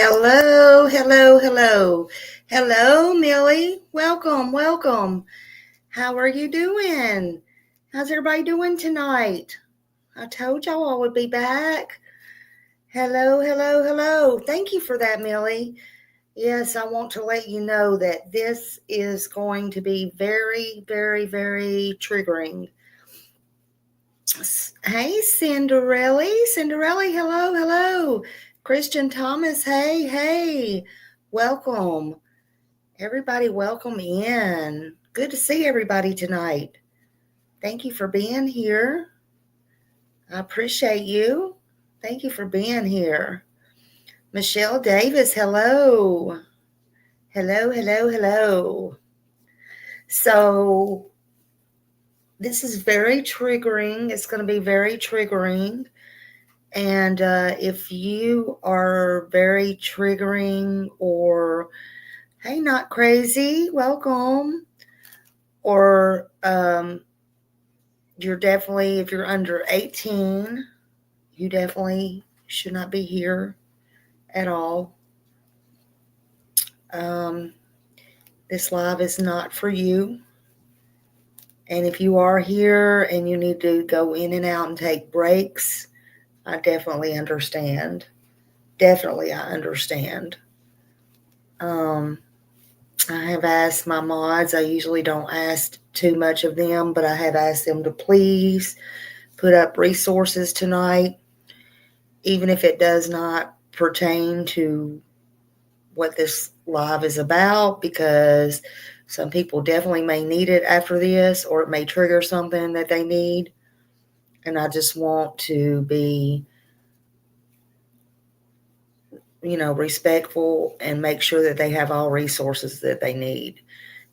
Hello, hello, hello. Hello, Millie. Welcome, welcome. How are you doing? How's everybody doing tonight? I told y'all I would be back. Hello, hello, hello. Thank you for that, Millie. Yes, I want to let you know that this is going to be very, very, very triggering. Hey, Cinderella. Cinderella, hello, hello. Christian Thomas, hey, hey. Welcome. Everybody, welcome in. Good to see everybody tonight. Thank you for being here. I appreciate you. Thank you for being here. Michelle Davis, hello. Hello, hello, hello. So, this is very triggering. It's going to be very triggering. And if you are very triggering or, hey, not crazy, welcome. Or you're definitely, if you're under 18, you definitely should not be here at all. This live is not for you. And if you are here and you need to go in and out and take breaks, I definitely understand. Definitely, I understand. I have asked my mods, I usually don't ask too much of them, but I have asked them to please put up resources tonight, even if it does not pertain to what this live is about, because some people definitely may need it after this, or it may trigger something that they need. And I just want to be, respectful and make sure that they have all resources that they need.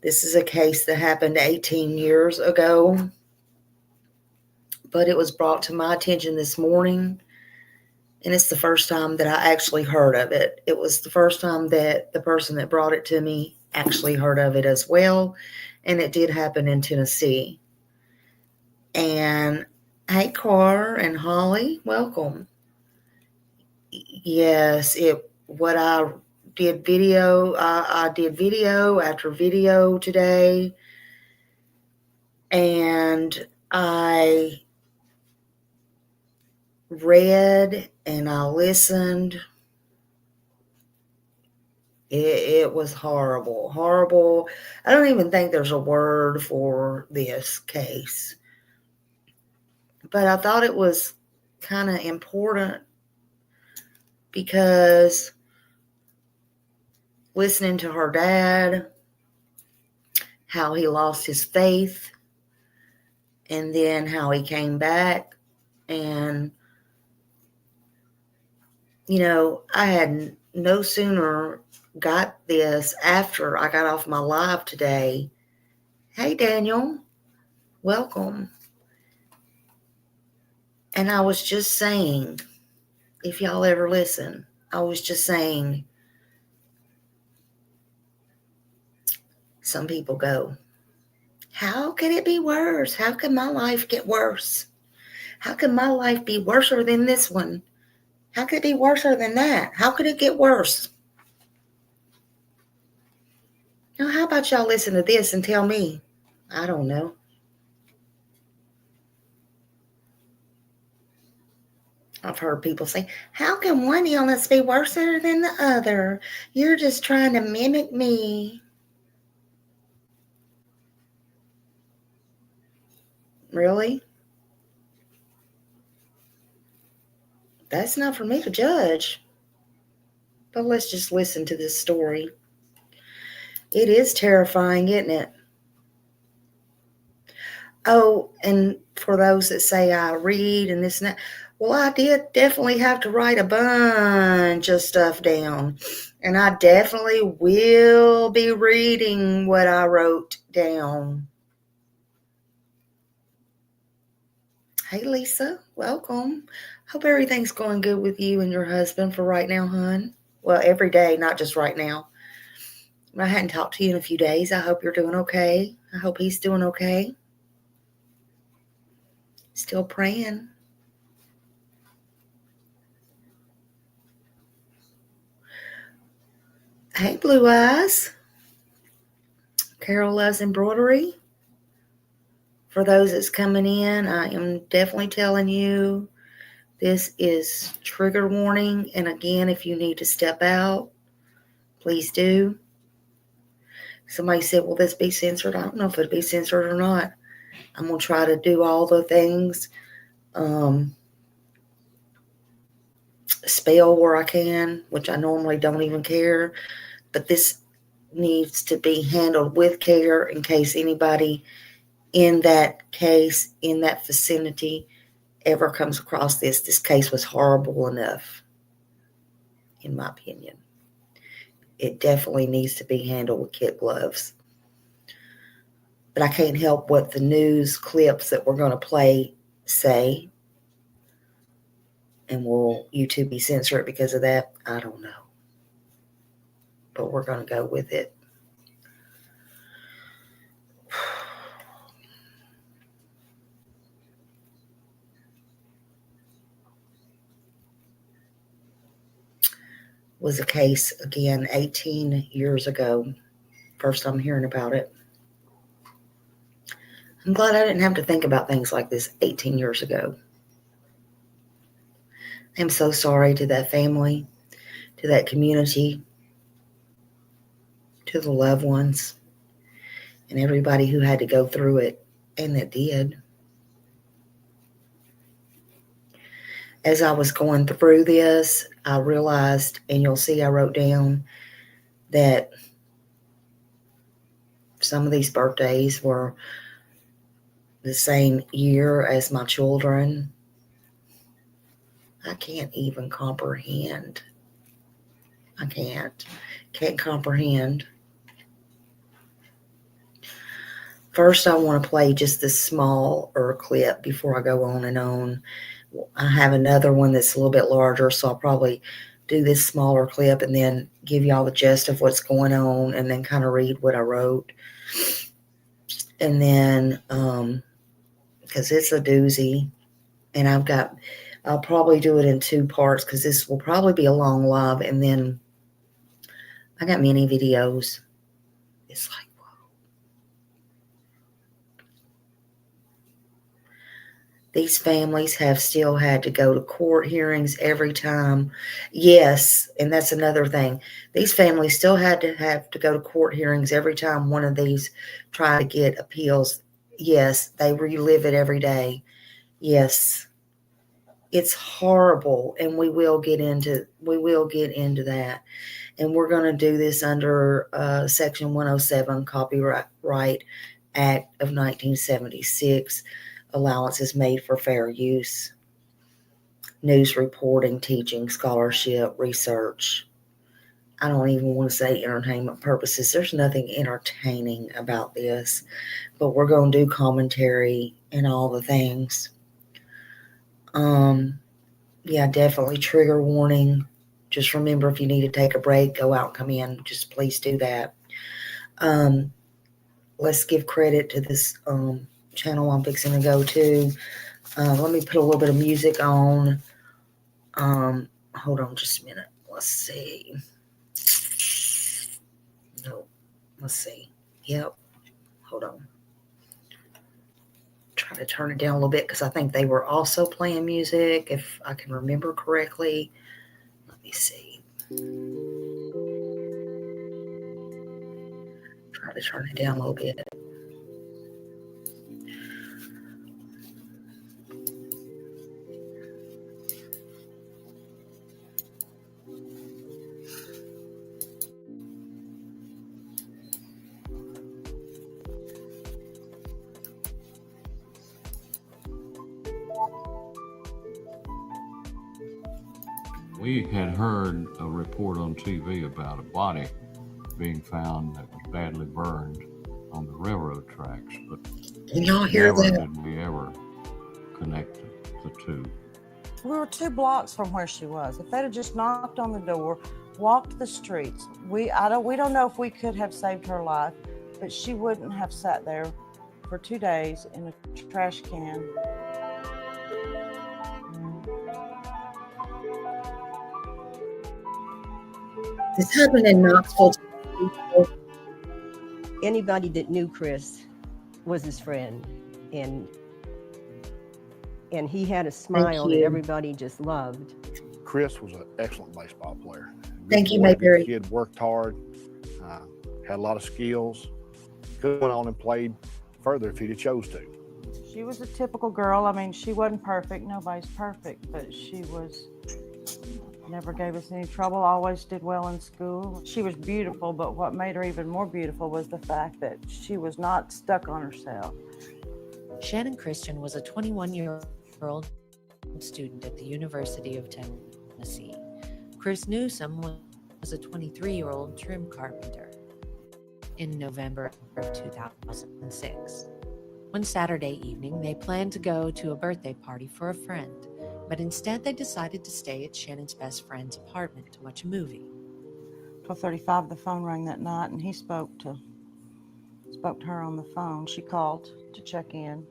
This is a case that happened 18 years ago, but it was brought to my attention this morning, and it's the first time that I actually heard of it. It was the first time that the person that brought it to me actually heard of it as well, and it did happen in Tennessee. And hey, Car and Holly, welcome. Yes, I did video after video today, and I read and I listened. It was horrible. I don't even think there's a word for this case, but I thought it was kind of important because listening to her dad, how he lost his faith, and then how he came back. And, I had no sooner got this after I got off my live today. Hey, Daniel, welcome. And I was just saying, if y'all ever listen, I was just saying, some people go, how could it be worse? How could my life get worse? How could my life be worser than this one? How could it be worser than that? How could it get worse? Now, how about y'all listen to this and tell me? I don't know. I've heard people say, how can one illness be worse than the other? You're just trying to mimic me. Really? That's not for me to judge. But let's just listen to this story. It is terrifying, isn't it? Oh, and for those that say I read and this and that, well, I did definitely have to write a bunch of stuff down. And I definitely will be reading what I wrote down. Hey, Lisa, welcome. Hope everything's going good with you and your husband for right now, hon. Well, every day, not just right now. I hadn't talked to you in a few days. I hope you're doing okay. I hope he's doing okay. Still praying. Hey, Blue Eyes. Carol Loves Embroidery. For those that's coming in, I am definitely telling you this is trigger warning. And again, if you need to step out, please do. Somebody said, will this be censored? I don't know if it'll be censored or not. I'm going to try to do all the things. Spell where I can, which I normally don't even care. But this needs to be handled with care in case anybody in that case, in that vicinity, ever comes across this. This case was horrible enough, in my opinion. It definitely needs to be handled with kid gloves. But I can't help what the news clips that we're going to play say. And will YouTube be censored because of that? I don't know. But we're going to go with it. Was a case, again, 18 years ago. First I'm hearing about it. I'm glad I didn't have to think about things like this 18 years ago. I'm so sorry to that family, to that community, to the loved ones, and everybody who had to go through it and that did. As I was going through this, I realized, and you'll see I wrote down that some of these birthdays were the same year as my children. I can't even comprehend. I can't comprehend. First, I want to play just this smaller clip before I go on and on. I have another one that's a little bit larger, so I'll probably do this smaller clip and then give y'all the gist of what's going on and then kind of read what I wrote. And then, because it's a doozy, and I'll probably do it in 2 parts because this will probably be a long live, and then I got many videos. It's like, whoa. These families have still had to go to court hearings every time. Yes, and that's another thing. These families still have to go to court hearings every time one of these try to get appeals. Yes, they relive it every day. Yes. It's horrible, and we will get into that. And we're going to do this under Section 107, Copyright Act of 1976. Allowances made for fair use, news reporting, teaching, scholarship, research. I don't even want to say entertainment purposes. There's nothing entertaining about this, but we're going to do commentary and all the things. Yeah, definitely trigger warning. Just remember, if you need to take a break, go out and come in. Just please do that. Let's give credit to this channel I'm fixing to go to. Let me put a little bit of music on. Hold on just a minute. Let's see. No, let's see. Yep. Hold on. Try to turn it down a little bit because I think they were also playing music, if I can remember correctly. Let me see. Try to turn it down a little bit. We had heard a report on TV about a body being found that was badly burned on the railroad tracks, but Can y'all hear never that? did we ever connect the two. We were 2 blocks from where she was. If they'd have just knocked on the door, walked the streets, we don't know if we could have saved her life, but she wouldn't have sat there for 2 days in a trash can. This happened in Knoxville. Anybody that knew Chris was his friend, and he had a smile that everybody just loved. Chris was an excellent baseball player. Thank you, boy, Mayberry. Good kid, worked hard, had a lot of skills. Could have went on and played further if he'd have chose to. She was a typical girl. I mean, she wasn't perfect. Nobody's perfect, but she was never gave us any trouble, always did well in school. She was beautiful, but what made her even more beautiful was the fact that she was not stuck on herself. Shannon Christian was a 21-year-old student at the University of Tennessee. Chris Newsom was a 23-year-old trim carpenter. In November of 2006. One Saturday evening, they planned to go to a birthday party for a friend, but instead they decided to stay at Shannon's best friend's apartment to watch a movie. 12:35, the phone rang that night, and he spoke to her on the phone. She called to check in,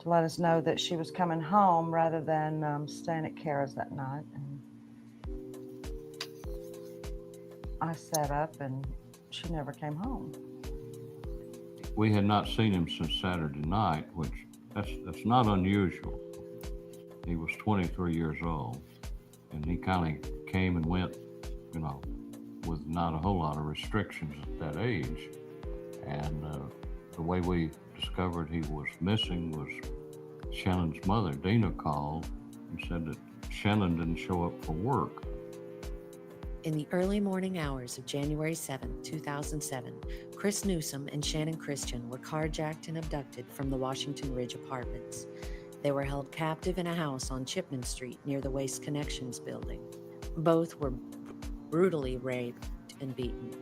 to let us know that she was coming home rather than staying at Kara's that night. And I sat up, and she never came home. We had not seen him since Saturday night, which that's not unusual. He was 23 years old, and he kind of came and went, with not a whole lot of restrictions at that age. And the way we discovered he was missing was Shannon's mother, Dina, called and said that Shannon didn't show up for work. In the early morning hours of January 7, 2007, Chris Newsom and Shannon Christian were carjacked and abducted from the Washington Ridge Apartments. They were held captive in a house on Chipman Street near the Waste Connections building. Both were brutally raped and beaten.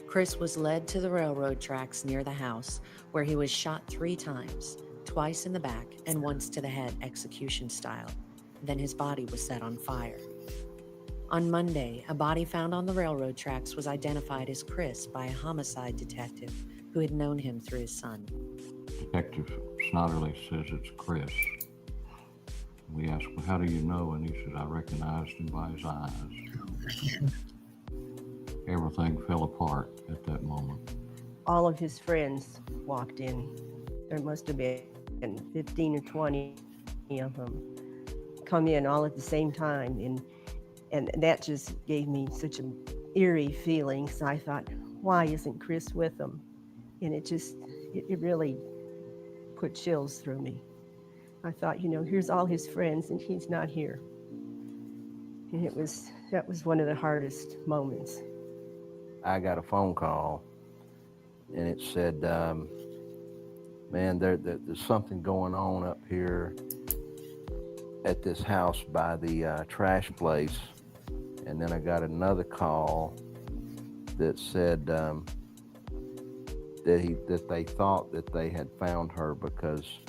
Chris was led to the railroad tracks near the house, where he was shot 3 times, twice in the back and once to the head execution style. Then his body was set on fire. On Monday, a body found on the railroad tracks was identified as Chris by a homicide detective who had known him through his son. Detective Snodderly says it's Chris. We asked, well, how do you know? And he said, I recognized him by his eyes. Everything fell apart at that moment. All of his friends walked in. There must have been 15 or 20 of them come in all at the same time. And that just gave me such an eerie feeling. So I thought, why isn't Chris with them? And it really put chills through me. I thought, here's all his friends and he's not here. And that was one of the hardest moments. I got a phone call and it said, man, there's something going on up here at this house by the trash place. And then I got another call that said that they thought that they had found her because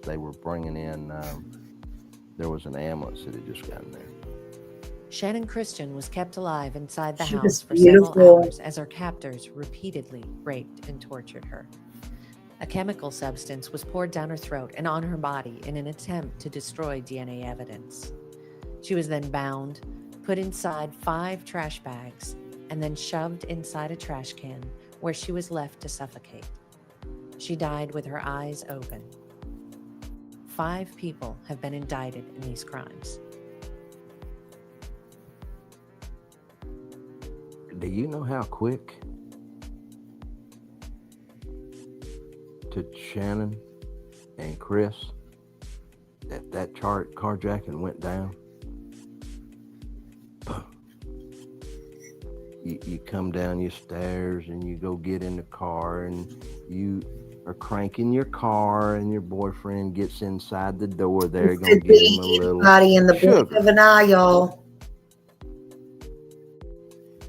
they were bringing in, there was an ambulance that had just gotten there. Shannon Christian was kept alive inside the She house was for beautiful. several hours as her captors repeatedly raped and tortured her. A chemical substance was poured down her throat and on her body in an attempt to destroy DNA evidence. She was then bound, put inside 5 trash bags, and then shoved inside a trash can where she was left to suffocate. She died with her eyes open. 5 people have been indicted in these crimes. Do you know how quick to Shannon and Chris that carjacking went down? You come down your stairs and you go get in the car and you are cranking your car and your boyfriend gets inside the door there, gonna give him a little body in the sugar. blink of an eye, y'all.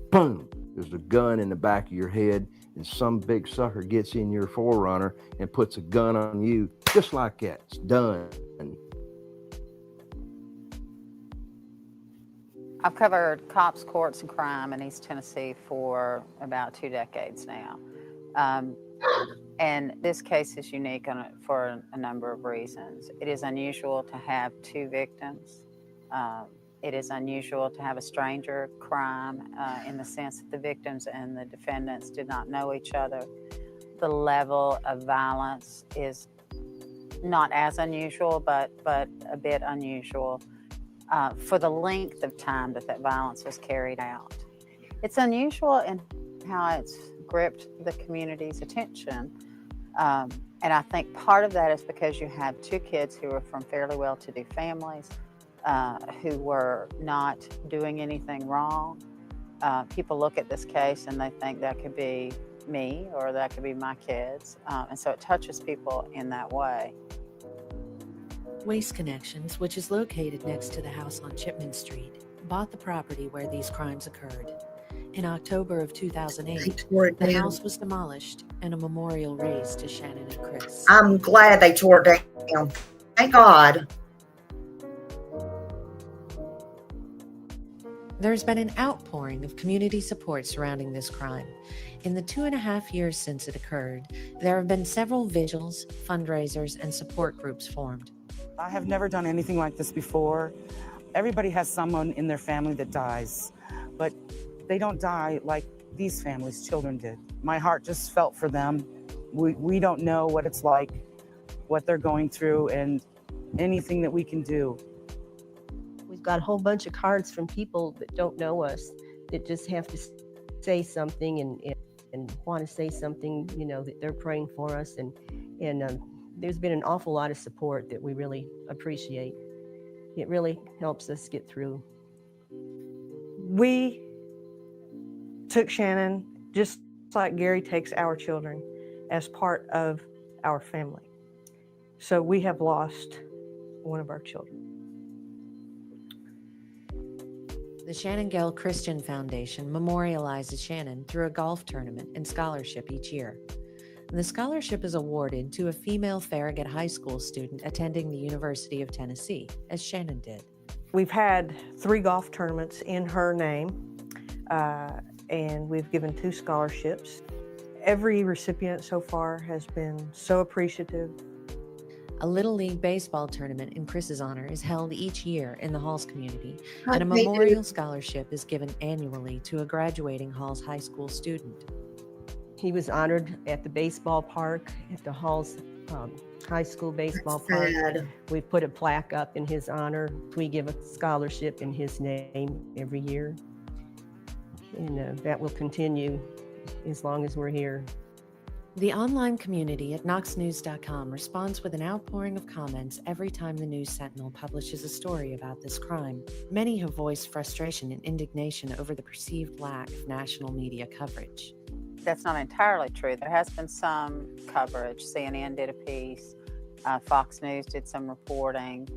Boom! There's a gun in the back of your head and some big sucker gets in your 4Runner and puts a gun on you just like that. It's done. I've covered cops, courts, and crime in East Tennessee for about 2 decades now. And this case is unique for a number of reasons. It is unusual to have 2 victims. It is unusual to have a stranger crime in the sense that the victims and the defendants did not know each other. The level of violence is not as unusual, but a bit unusual for the length of time that violence was carried out. It's unusual in how it's gripped the community's attention. And I think part of that is because you have two kids who are from fairly well-to-do families who were not doing anything wrong. People look at this case and they think that could be me or that could be my kids. And so it touches people in that way. Waste Connections, which is located next to the house on Chipman Street, bought the property where these crimes occurred. In October of 2008, the house was demolished and a memorial raised to Shannon and Chris. I'm glad they tore it down. Thank God. There's been an outpouring of community support surrounding this crime. In the 2.5 years since it occurred, there have been several vigils, fundraisers, and support groups formed. I have never done anything like this before. Everybody has someone in their family that dies, but they don't die like these families' children did. My heart just felt for them. We don't know what it's like, what they're going through, and anything that we can do. We've got a whole bunch of cards from people that don't know us, that just have to say something and want to say something, you know, that they're praying for us. And there's been an awful lot of support that we really appreciate. It really helps us get through. We took Shannon just like Gary takes our children as part of our family. So we have lost one of our children. The Shannon Gale Christian Foundation memorializes Shannon through a golf tournament and scholarship each year. The scholarship is awarded to a female Farragut High School student attending the University of Tennessee, as Shannon did. We've had 3 golf tournaments in her name, and we've given 2 scholarships. Every recipient so far has been so appreciative. A Little League baseball tournament in Chris's honor is held each year in the Halls community, and a memorial scholarship is given annually to a graduating Halls High School student. He was honored at the baseball park, at the Halls High School baseball park. We put a plaque up in his honor. We give a scholarship in his name every year. And that will continue as long as we're here. The online community at knoxnews.com responds with an outpouring of comments every time the News Sentinel publishes a story about this crime. Many have voiced frustration and indignation over the perceived lack of national media coverage. That's not entirely true. There has been some coverage. CNN did a piece. Fox News did some reporting.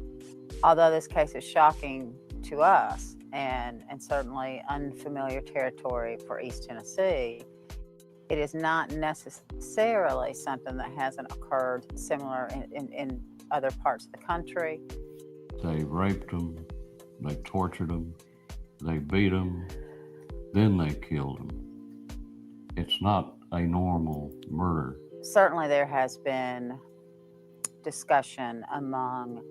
Although this case is shocking to us and certainly unfamiliar territory for East Tennessee, it is not necessarily something that hasn't occurred similar in other parts of the country. They raped them, they tortured them, they beat them, then they killed them. It's not a normal murder. Certainly there has been discussion among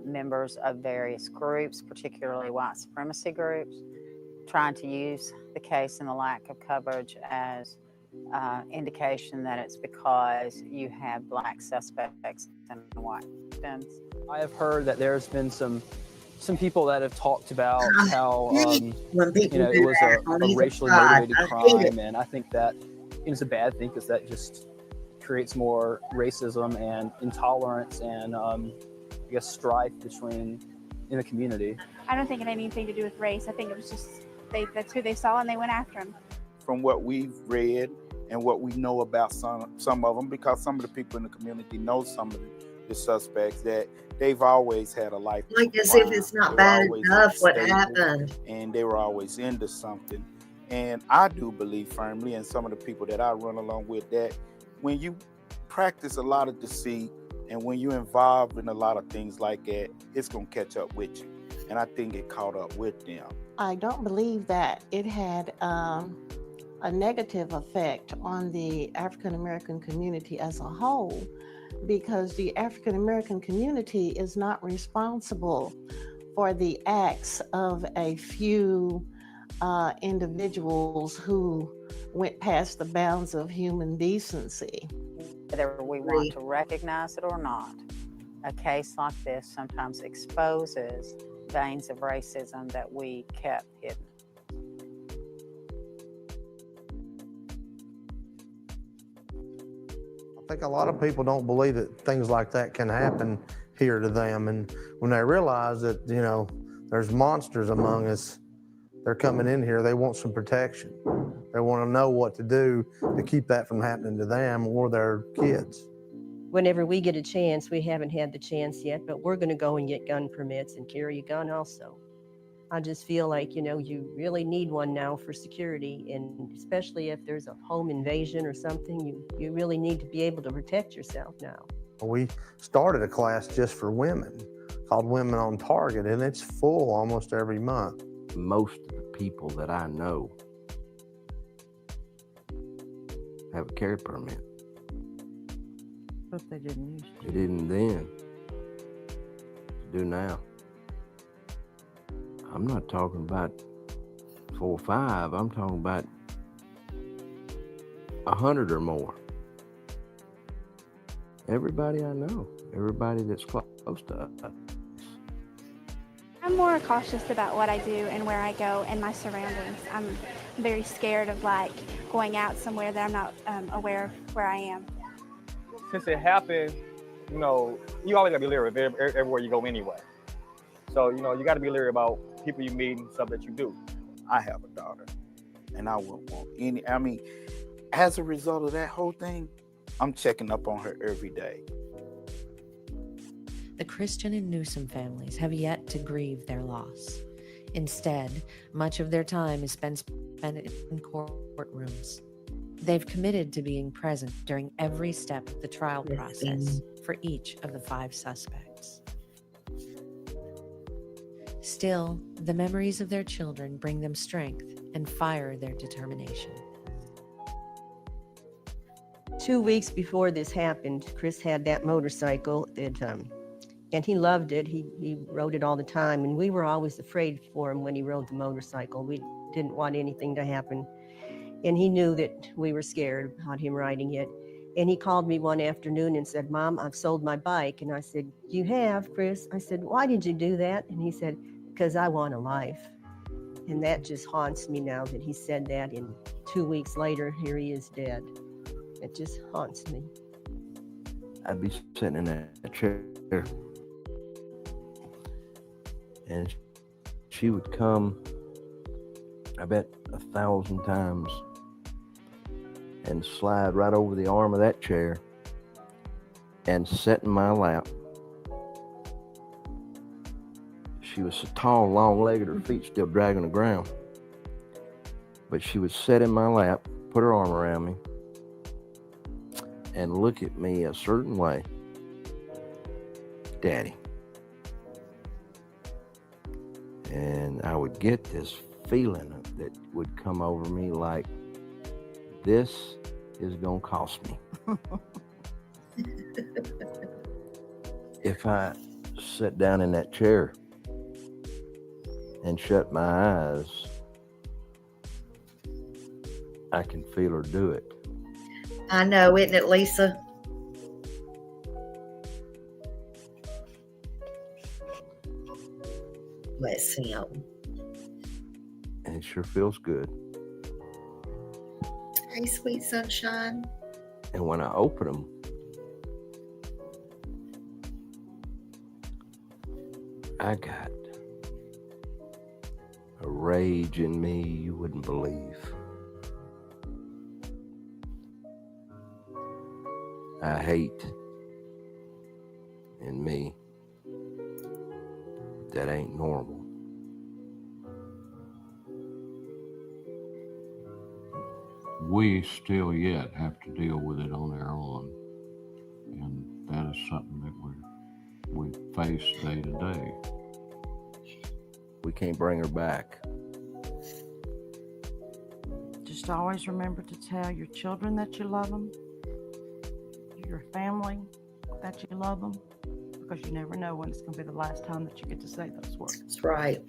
members of various groups, particularly white supremacy groups, trying to use the case and the lack of coverage as indication that it's because you have black suspects and white victims. I have heard that there's been some people that have talked about how it was a racially motivated crime, and I think that is a bad thing because that just creates more racism and intolerance and I guess strife in the community. I don't think it had anything to do with race. I think it was just that's who they saw and they went after him. From what we've read and what we know about some of them, because some of the people in the community know some of the suspects, that they've always had a life. Like as if it's not bad enough what happened. And they were always into something. And I do believe firmly, and some of the people that I run along with, that when you practice a lot of deceit and when you're involved in a lot of things like that, it's going to catch up with you. And I think it caught up with them. I don't believe that it had a negative effect on the African American community as a whole, because the African American community is not responsible for the acts of a few individuals who went past the bounds of human decency. Whether we want to recognize it or not, a case like this sometimes exposes veins of racism that we kept hidden. I think a lot of people don't believe that things like that can happen here to them. And when they realize that, you know, there's monsters among us, they're coming in here, they want some protection. They want to know what to do to keep that from happening to them or their kids. Whenever we get a chance, we haven't had the chance yet, but we're going to go and get gun permits and carry a gun also. I just feel like, you know, you really need one now for security, and especially if there's a home invasion or something, you really need to be able to protect yourself now. We started a class just for women called Women on Target, and it's full almost every month. Most of the people that I know have a carry permit. But they didn't use it. They didn't then. They do now. I'm not talking about 4 or 5. I'm talking about 100 or more. Everybody I know, everybody that's close to us. I'm more cautious about what I do and where I go and my surroundings. I'm very scared of like going out somewhere that I'm not aware of where I am. Since it happened, you know, you always gotta be leery of everywhere you go anyway. So, you know, you gotta be leery about people you meet and stuff that you do. I have a daughter, and I wouldn't want any. I mean, as a result of that whole thing, I'm checking up on her every day. The Christian and Newsom families have yet to grieve their loss. Instead, much of their time is spent in courtrooms. They've committed to being present during every step of the trial process for each of the 5 suspects. Still, the memories of their children bring them strength and fire their determination. 2 weeks before this happened, Chris had that motorcycle that, and he loved it. He rode it all the time, and we were always afraid for him when he rode the motorcycle. We didn't want anything to happen, and he knew that we were scared about him riding it. And he called me one afternoon and said, "Mom, I've sold my bike." And I said, "You have, Chris?" I said, "Why did you do that?" And he said, "Because I want a life." And that just haunts me now that he said that, and 2 weeks later, here he is dead. It just haunts me. I'd be sitting in that chair, and she would come, I bet 1,000 times, and slide right over the arm of that chair and sit in my lap. She was so tall, long-legged, her feet still dragging the ground. But she would sit in my lap, put her arm around me, and look at me a certain way. "Daddy." And I would get this feeling that would come over me like, this is gonna cost me. If I sit down in that chair and shut my eyes, I can feel her do it. I know, isn't it, Lisa? Bless him. And it sure feels good. Hey, sweet sunshine. And when I open them, I got a rage in me you wouldn't believe. I hate in me that ain't normal. We still yet have to deal with it on our own, and that is something that we face day to day. We can't bring her back. Just always remember to tell your children that you love them, your family that you love them, because you never know when it's going to be the last time that you get to say those words. That's right.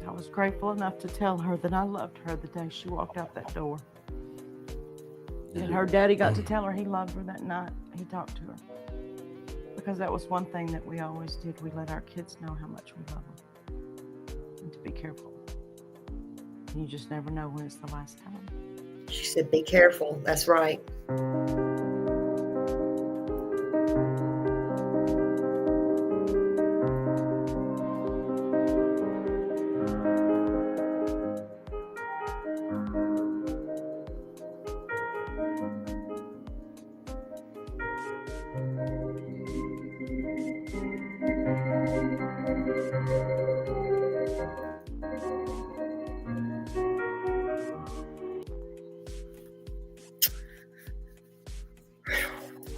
I was grateful enough to tell her that I loved her the day she walked out that door. And her daddy got to tell her he loved her that night. He talked to her. Because that was one thing that we always did. We let our kids know how much we love them. And to be careful. And you just never know when it's the last time. She said, be careful. That's right.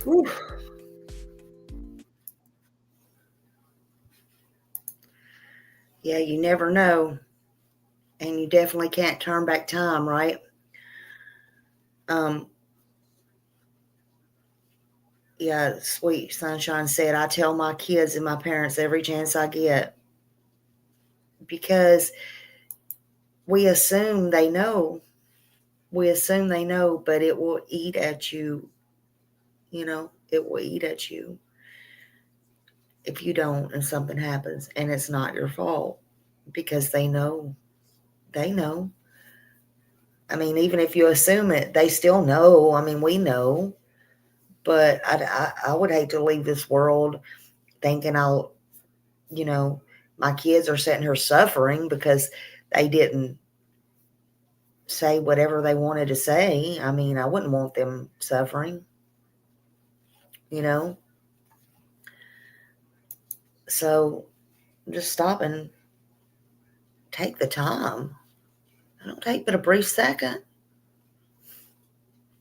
Whew. Yeah, you never know. And you definitely can't turn back time, right? Yeah, Sweet Sunshine said, I tell my kids and my parents every chance I get. Because we assume they know. We assume they know, but it will eat at you. You know, it will eat at you if you don't and something happens and it's not your fault because they know. They know. I mean, even if you assume it, they still know. I mean, we know. But I would hate to leave this world thinking my kids are sitting here suffering because they didn't say whatever they wanted to say. I mean, I wouldn't want them suffering. So just stop and take the time. It don't take but a brief second,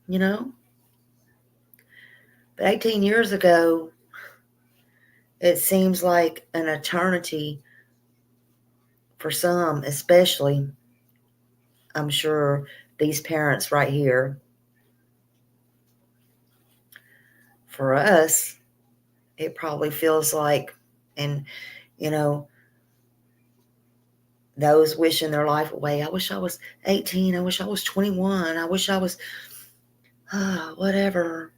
But 18 years ago, it seems like an eternity for some, especially, I'm sure, these parents right here. For us, it probably feels like, and, those wishing their life away. I wish I was 18. I wish I was 21. I wish I was, whatever.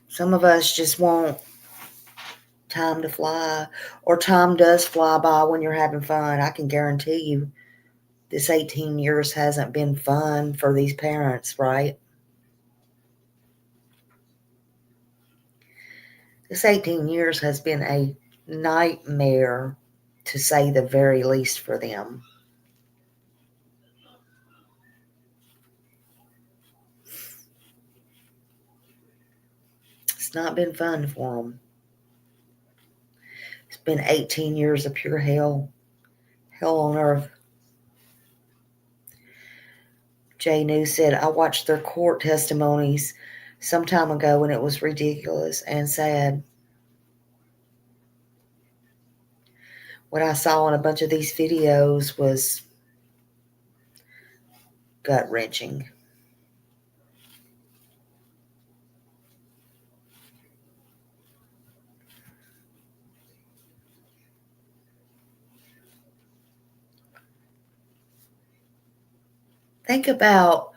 Some of us just want time to fly, or time does fly by when you're having fun. I can guarantee you this 18 years hasn't been fun for these parents, right? This 18 years has been a nightmare, to say the very least, for them. It's not been fun for them. It's been 18 years of pure hell on earth. Jay New said, I watched their court testimonies some time ago and it was ridiculous and sad. What I saw in a bunch of these videos was gut-wrenching. Think about,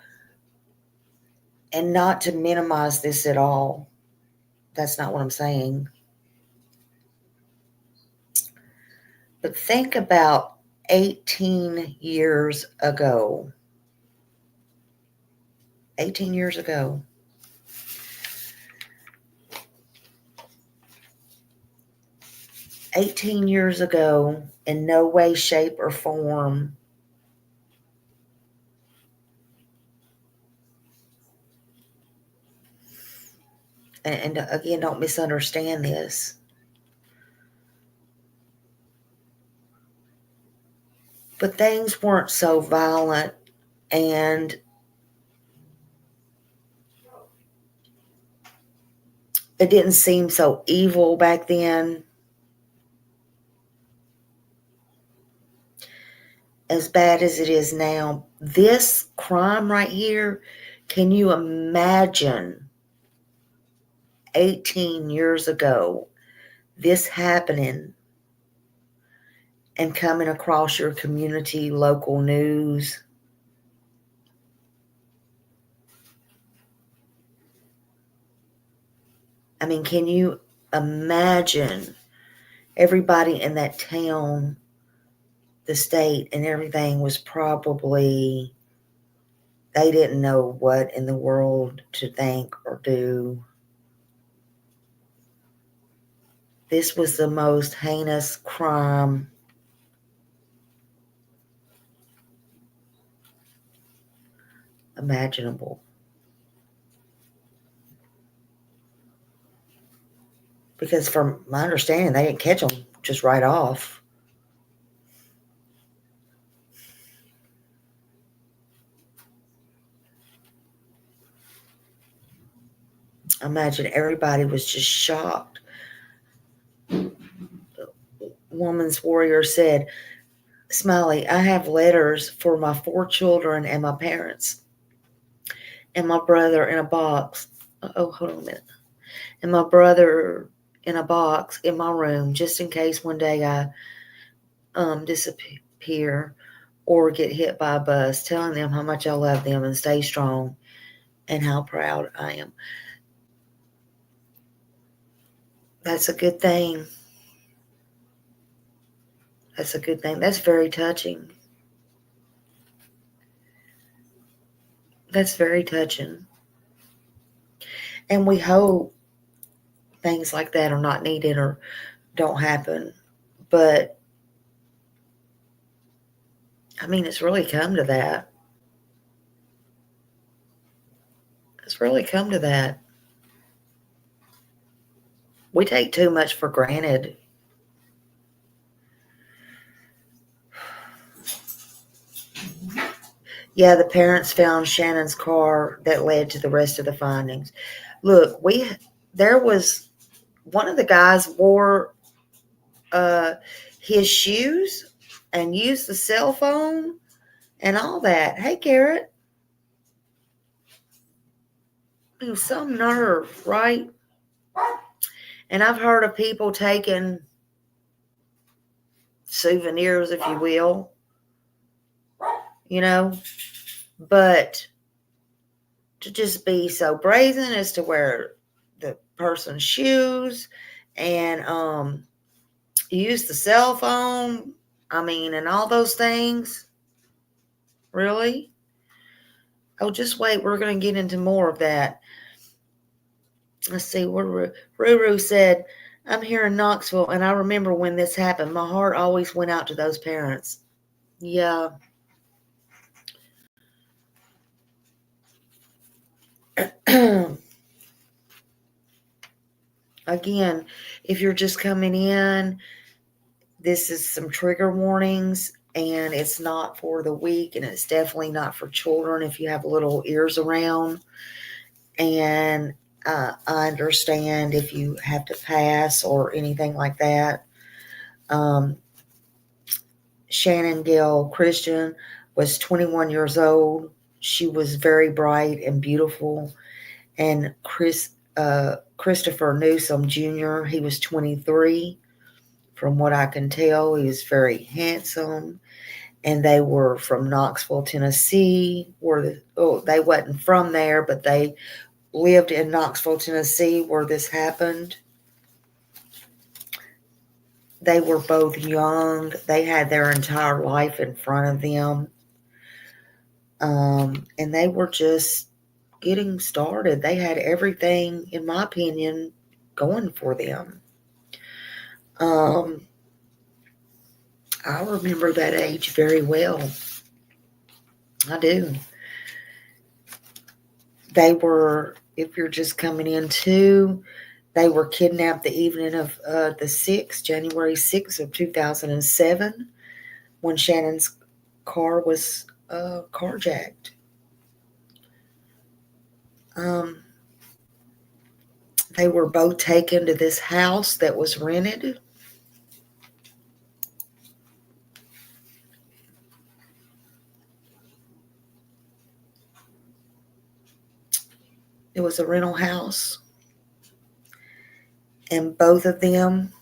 and not to minimize this at all, that's not what I'm saying, but think about 18 years ago. 18 years ago. "18 years ago, in no way, shape, or form and again, don't misunderstand this. But things weren't so violent and it didn't seem so evil back then. As bad as it is now. This crime right here Can you imagine 18 years ago this happening and coming across your community local news? I mean, can you imagine everybody in that town, the state, and everything was probably, they didn't know what in the world to think or do. This was the most heinous crime imaginable. Because from my understanding, they didn't catch them just right off. Imagine everybody was just shocked. Woman's Warrior said, Smiley, I have letters for my 4 children and my parents and my brother in a box. Oh, hold on a minute. And my brother in a box in my room, just in case one day I disappear or get hit by a bus, telling them how much I love them and stay strong and how proud I am. That's a good thing. That's a good thing. That's very touching. That's very touching. And we hope things like that are not needed or don't happen. But, I mean, it's really come to that. It's really come to that. We take too much for granted. Yeah, the parents found Shannon's car that led to the rest of the findings. Look, there was one of the guys wore his shoes and used the cell phone and all that. Hey, Garrett. It was some nerve, right? And I've heard of people taking souvenirs, if you will, but to just be so brazen as to wear the person's shoes and use the cell phone, and all those things. Really? Oh, just wait. We're going to get into more of that. Let's see. Ruru said, I'm here in Knoxville, and I remember when this happened. My heart always went out to those parents. Yeah. Again, if you're just coming in, this is some trigger warnings, and it's not for the weak, and it's definitely not for children if you have little ears around. And I understand if you have to pass or anything like that. Shannon Gail Christian was 21 years old. She was very bright and beautiful. And Christopher Newsom Jr., he was 23. From what I can tell, he was very handsome. And they were from Knoxville, Tennessee. They wasn't from there, but they lived in Knoxville, Tennessee, where this happened. They were both young. They had their entire life in front of them. And they were just getting started. They had everything, in my opinion, going for them. I remember that age very well. I do. They were, if you're just coming in too, they were kidnapped the evening of January 6th of 2007, when Shannon's car was carjacked. They were both taken to this house that was rented. It was a rental house. And both of them,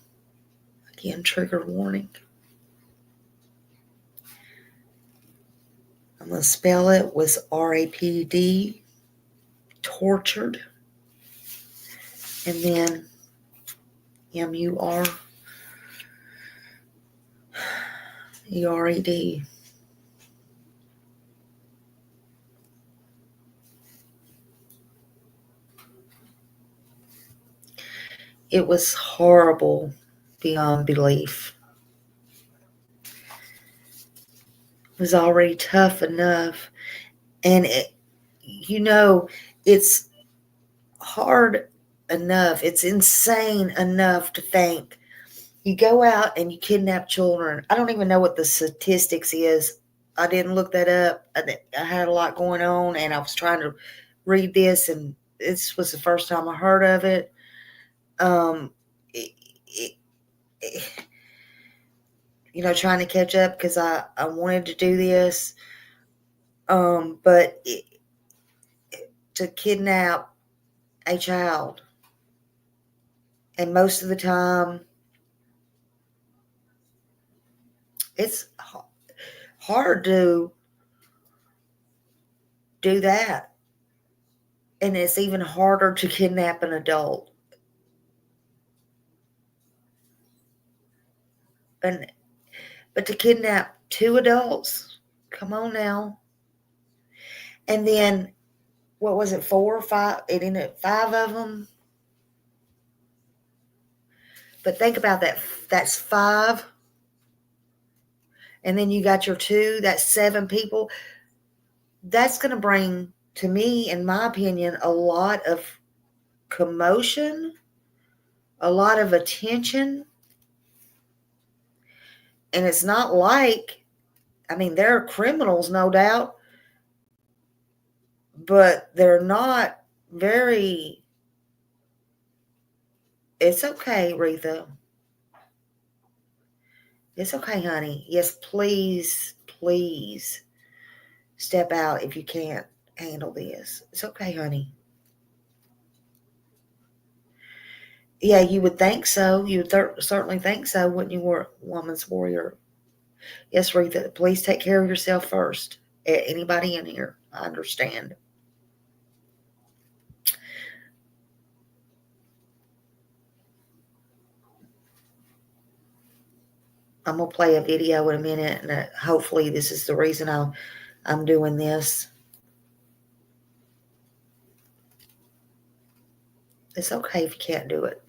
again, trigger warning. I'm going to spell it, was RAPD, tortured. And then MURERED. It was horrible beyond belief. It was already tough enough. And it's hard enough. It's insane enough to think you go out and you kidnap children. I don't even know what the statistics is. I didn't look that up. I had a lot going on, and I was trying to read this, and this was the first time I heard of it. Trying to catch up because I wanted to do this. But to kidnap a child, and most of the time, it's hard to do that. And it's even harder to kidnap an adult. But to kidnap 2 adults, come on now. And then, what was it, 4 or 5? It ended 5 of them. But think about that. That's 5. And then you got your 2. That's 7 people. That's going to bring, to me, in my opinion, a lot of commotion, a lot of attention. And it's not like, there are criminals, no doubt, but they're not very, it's okay, Retha. It's okay, honey. Yes, please step out if you can't handle this. It's okay, honey. Yeah, you would think so. You would certainly think so, wouldn't you, woman's warrior? Yes, Retha, please take care of yourself first. Anybody in here, I understand. I'm going to play a video in a minute, and hopefully this is the reason I'm doing this. It's okay if you can't do it.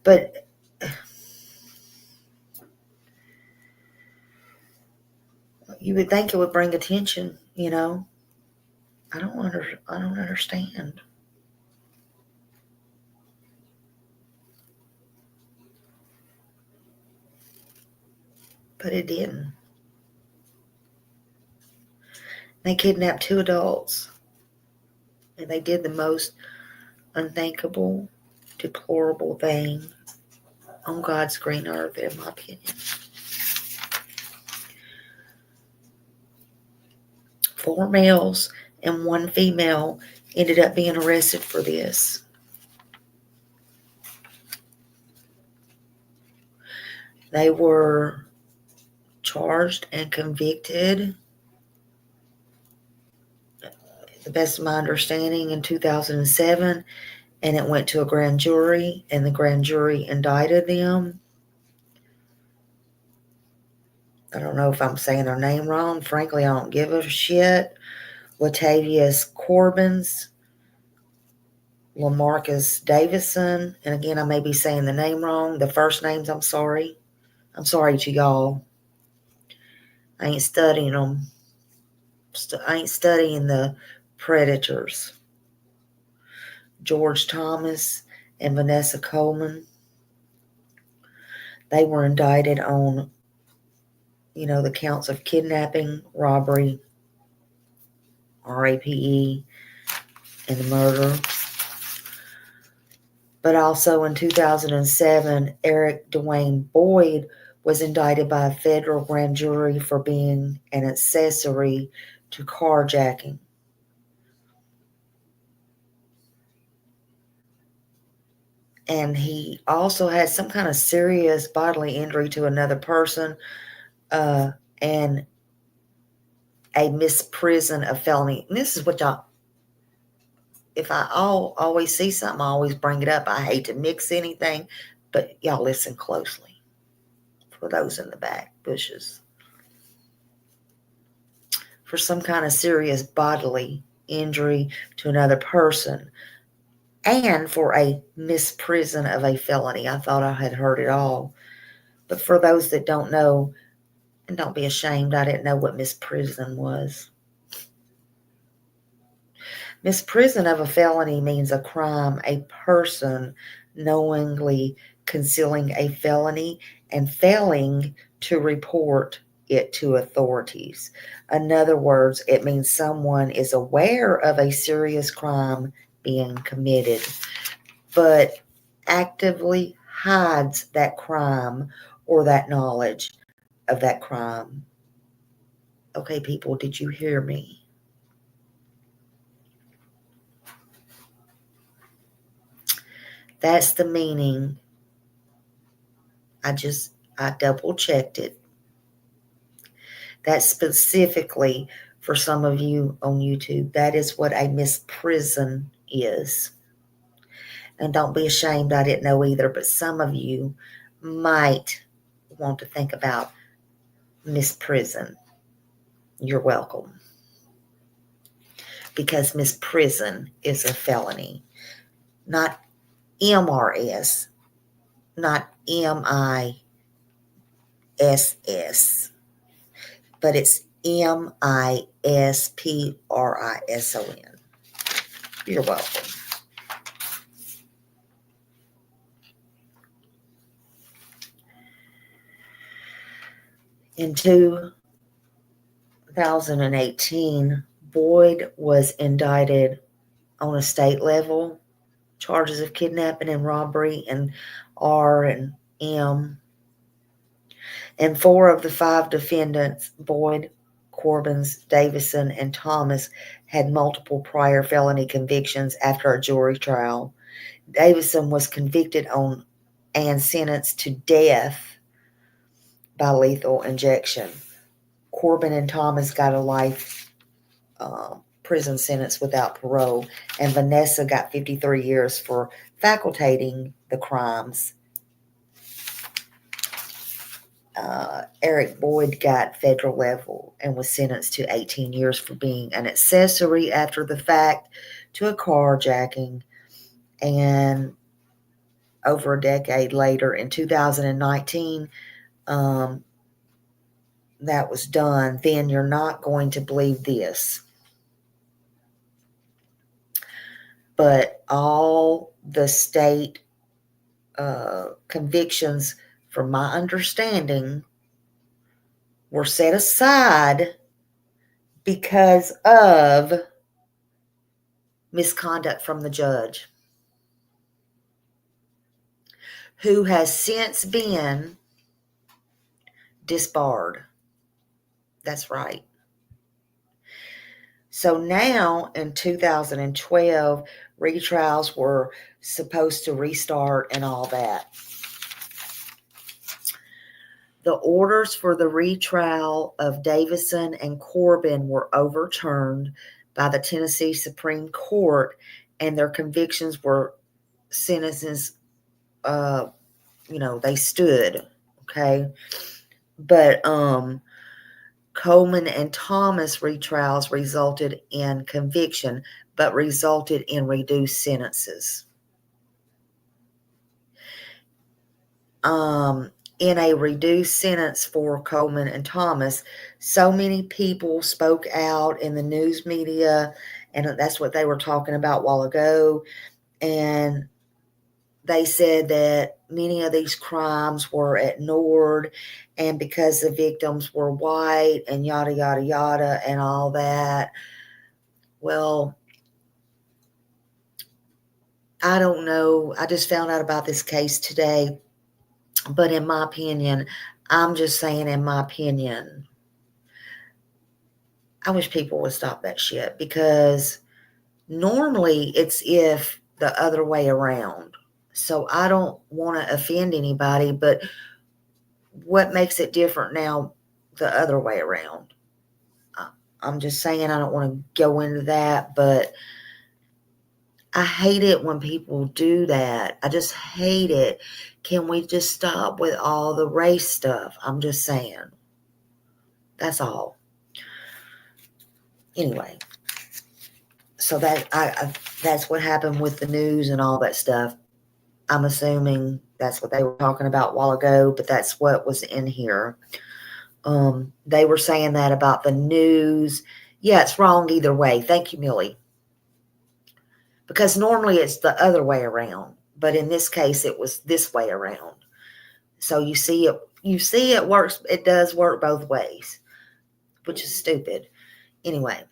But you would think it would bring attention, I don't understand. But it didn't. They kidnapped 2 adults. And they did the most unthinkable, deplorable thing on God's green earth, in my opinion. 4 males and 1 female ended up being arrested for this. They were charged and convicted, the best of my understanding, in 2007, and it went to a grand jury, and the grand jury indicted them. I don't know if I'm saying their name wrong. Frankly, I don't give a shit. Latavius Corbins, Lamarcus Davison, and again, I may be saying the name wrong. The first names, I'm sorry. I'm sorry to y'all. I ain't studying them. I ain't studying the predators. George Thomas and Vanessa Coleman. They were indicted on, the counts of kidnapping, robbery, RAPE, and the murder. But also in 2007, Eric Dwayne Boyd was indicted by a federal grand jury for being an accessory to carjacking. And he also had some kind of serious bodily injury to another person, and a misprison of felony. And this is what y'all, if I always see something, I always bring it up. I hate to mix anything, but y'all listen closely for those in the back bushes. For some kind of serious bodily injury to another person, and for a misprison of a felony. I thought I had heard it all. But for those that don't know, and don't be ashamed, I didn't know what misprison was. Misprison of a felony means a crime, a person knowingly concealing a felony and failing to report it to authorities. In other words, it means someone is aware of a serious crime being committed, but actively hides that crime or that knowledge of that crime. Okay, people, did you hear me? That's the meaning. I double checked it. That's specifically for some of you on YouTube. That is what a misprison is. And don't be ashamed, I didn't know either, but some of you might want to think about misprison. You're welcome. Because misprison is a felony. Not MRS, not MISS, but it's MISPRISON. You're welcome. In 2018, Boyd was indicted on a state level, charges of kidnapping and robbery, and R and M. And 4 of the 5 defendants, Boyd, Corbins, Davison, and Thomas, had multiple prior felony convictions after a jury trial. Davison was convicted on and sentenced to death by lethal injection. Corbin and Thomas got a life prison sentence without parole, and Vanessa got 53 years for fabricating the crimes. Eric Boyd got federal level and was sentenced to 18 years for being an accessory after the fact to a carjacking. And over a decade later, in 2019, that was done. Then you're not going to believe this, but all the state convictions, from my understanding, were set aside because of misconduct from the judge, who has since been disbarred. That's right. So now in 2012, retrials were supposed to restart and all that. The orders for the retrial of Davison and Corbin were overturned by the Tennessee Supreme Court, and their convictions were sentences, they stood, okay? But Coleman and Thomas retrials resulted in conviction, but resulted in reduced sentences. In a reduced sentence for Coleman and Thomas, so many people spoke out in the news media, and that's what they were talking about a while ago. And they said that many of these crimes were ignored, and because the victims were white and yada, yada, yada, and all that. Well, I don't know. I just found out about this case today. But in my opinion, I'm just saying, in my opinion, I wish people would stop that shit, because normally it's if the other way around. So I don't want to offend anybody, but what makes it different now the other way around? I'm just saying, I don't want to go into that, but I hate it when people do that. I just hate it. Can we just stop with all the race stuff? I'm just saying. That's all. Anyway, so that's what happened with the news and all that stuff. I'm assuming that's what they were talking about a while ago, but that's what was in here. They were saying that about the news. Yeah, it's wrong either way. Thank you, Millie. Because normally it's the other way around, but in this case it was this way around. So you see it works. It does work both ways, which is stupid. Anyway,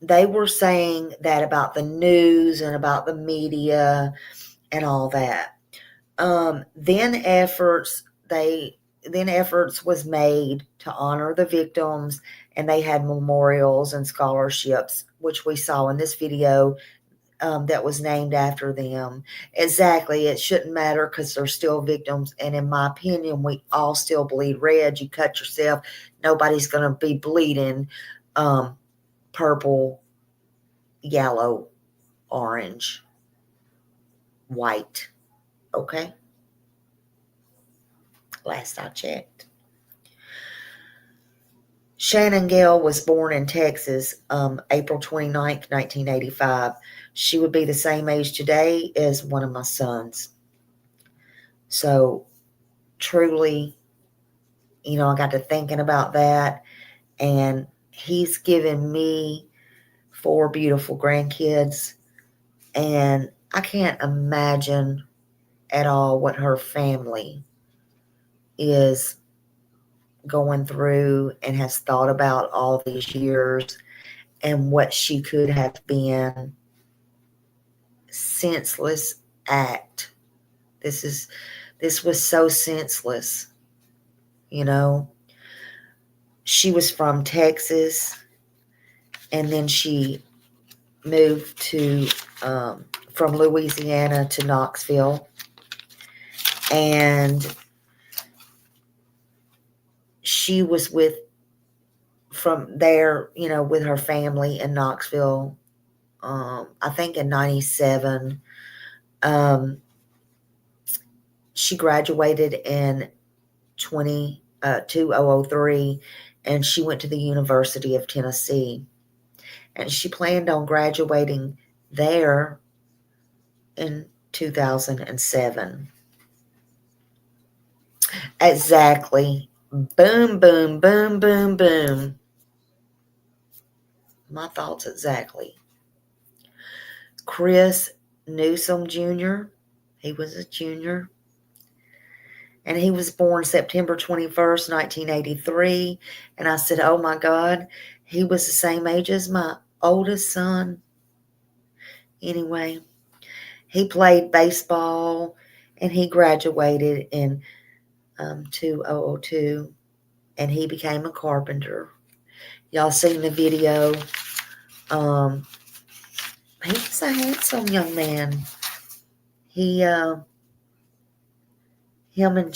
they were saying that about the news and about the media and all that. Then efforts was made to honor the victims, and they had memorials and scholarships, which we saw in this video, that was named after them. Exactly. It shouldn't matter because they're still victims. And in my opinion, we all still bleed red. You cut yourself, nobody's going to be bleeding purple, yellow, orange, white. Okay? Last I checked. Shannon Gale was born in Texas, April 29th, 1985. She would be the same age today as one of my sons. So truly, I got to thinking about that, and he's given me 4 beautiful grandkids, and I can't imagine at all what her family is going through and has thought about all these years, and what she could have been. Senseless act. This was so senseless. She was from Texas, and then she moved to from Louisiana to Knoxville, and she was from there, with her family in Knoxville. I think in 97, she graduated in 2003, and she went to the University of Tennessee, and she planned on graduating there in 2007. Exactly. Boom, boom, boom, boom, boom. My thoughts exactly. Chris Newsom Jr., he was a junior, and he was born September 21st, 1983, and I said, oh my God, he was the same age as my oldest son. Anyway, he played baseball, and he graduated in 2002, and he became a carpenter. Y'all seen the video. He was a handsome young man. Him and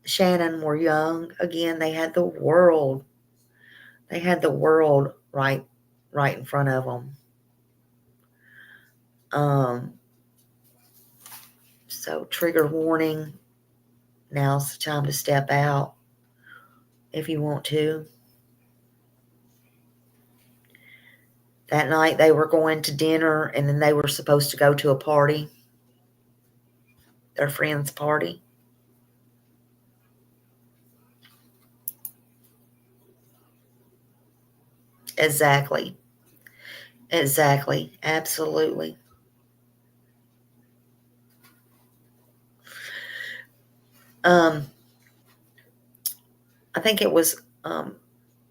Shannon were young. Again, they had the world. They had the world right in front of them. So trigger warning. Now's the time to step out if you want to. That night they were going to dinner, and then they were supposed to go to a party, their friend's party. Exactly. Absolutely. I think it was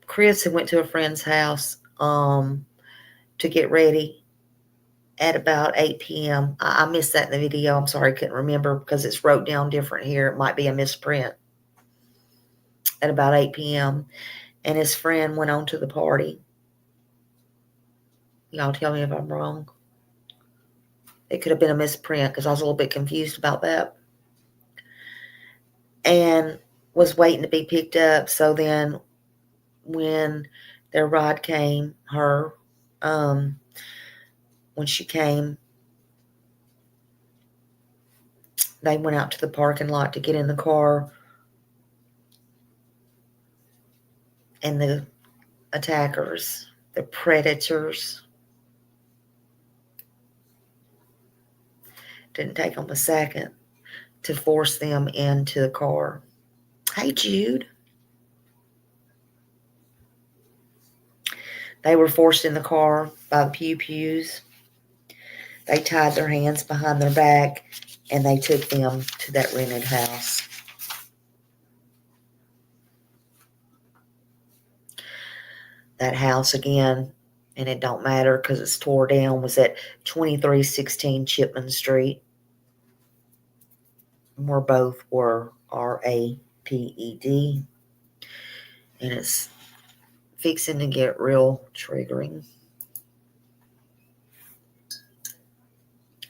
Chris who went to a friend's house to get ready at about 8 p.m. I missed that in the video. I'm sorry, I couldn't remember because it's wrote down different here. It might be a misprint. at about 8 p.m. and his friend went on to the party. Y'all tell me if I'm wrong. It could have been a misprint because I was a little bit confused about that. And was waiting to be picked up. So then when their ride came, when she came, they went out to the parking lot to get in the car. And the attackers, the predators, didn't take them a second to force them into the car. Hey, Jude. They were forced in the car by the pew-pews. They tied their hands behind their back, and they took them to that rented house. That house again, and it don't matter because it's tore down, was at 2316 Chipman Street, where both were RAPED. And it's fixing to get real triggering.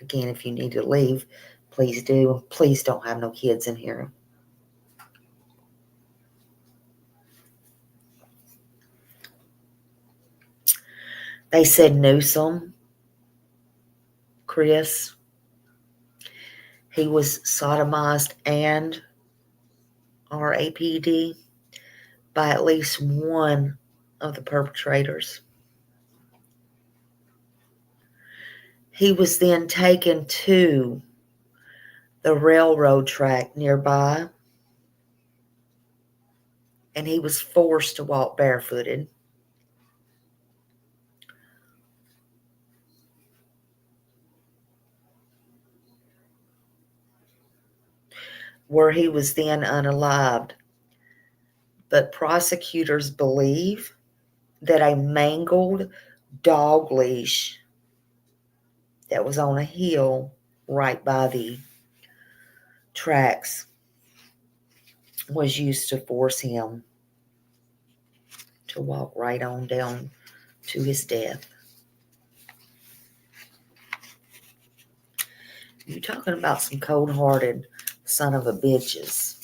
Again, if you need to leave, please do. Please don't have no kids in here. They said Newsom, Chris, he was sodomized and RAPD by at least one of the perpetrators. He was then taken to the railroad track nearby, and he was forced to walk barefooted. Where he was then unalived. But prosecutors believe that a mangled dog leash that was on a hill right by the tracks was used to force him to walk right on down to his death. You're talking about some cold-hearted son of a bitches.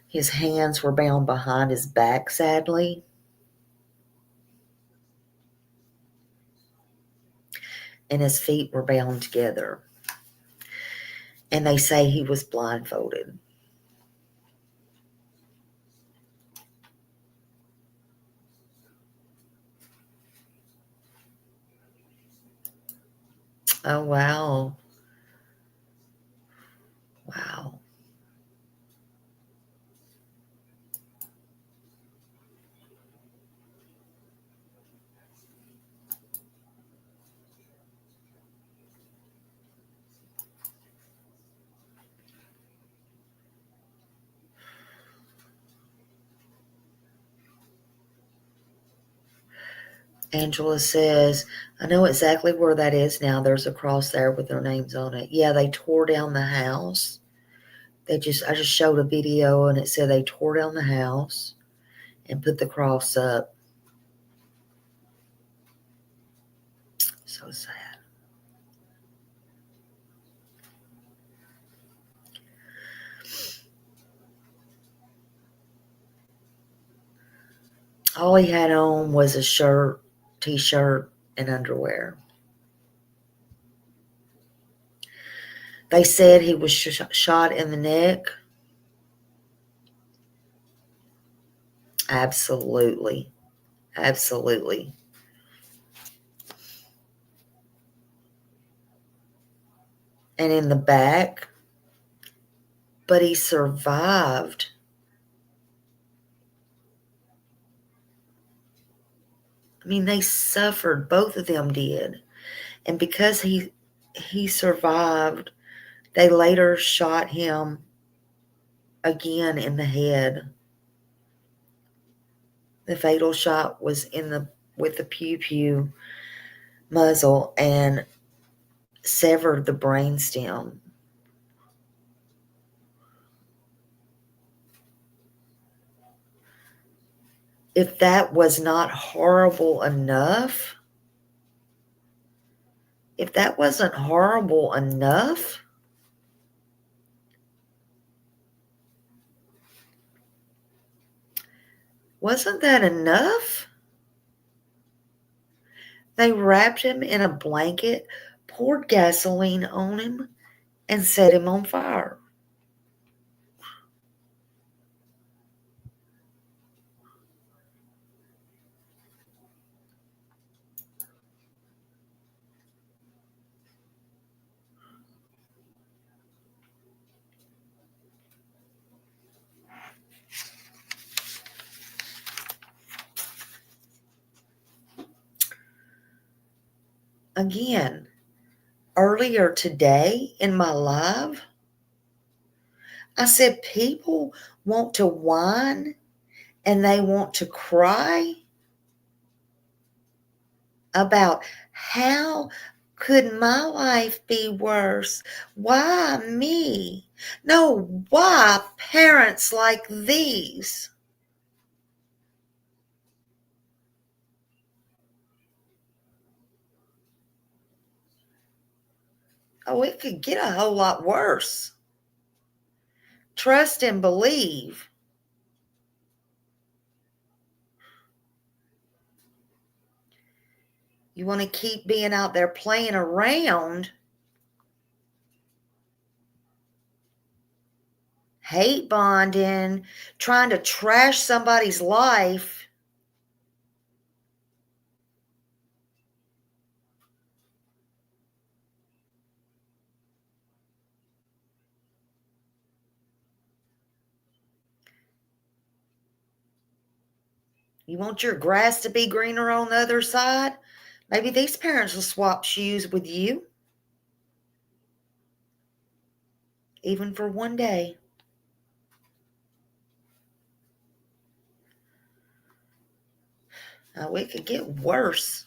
His hands were bound behind his back, sadly. And his feet were bound together. And they say he was blindfolded. Oh, wow. Wow. Angela says, I know exactly where that is now. There's a cross there with their names on it. Yeah, they tore down the house. I just showed a video and it said they tore down the house and put the cross up. So sad. All he had on was a shirt, t-shirt, and underwear. They said he was shot in the neck. Absolutely. Absolutely. And in the back. But he survived. I mean, they suffered. Both of them did. And because he survived, they later shot him again in the head. The fatal shot was with the pew-pew muzzle and severed the brainstem. if that was not horrible enough, if that wasn't horrible enough, wasn't that enough? They wrapped him in a blanket, poured gasoline on him, and set him on fire. Again, earlier today in my live, I said people want to whine and they want to cry about how could my life be worse? Why me? No, why parents like these? Oh, it could get a whole lot worse. Trust and believe. You want to keep being out there playing around, hate bonding, trying to trash somebody's life. You want your grass to be greener on the other side? Maybe these parents will swap shoes with you, even for one day. Oh, it could get worse.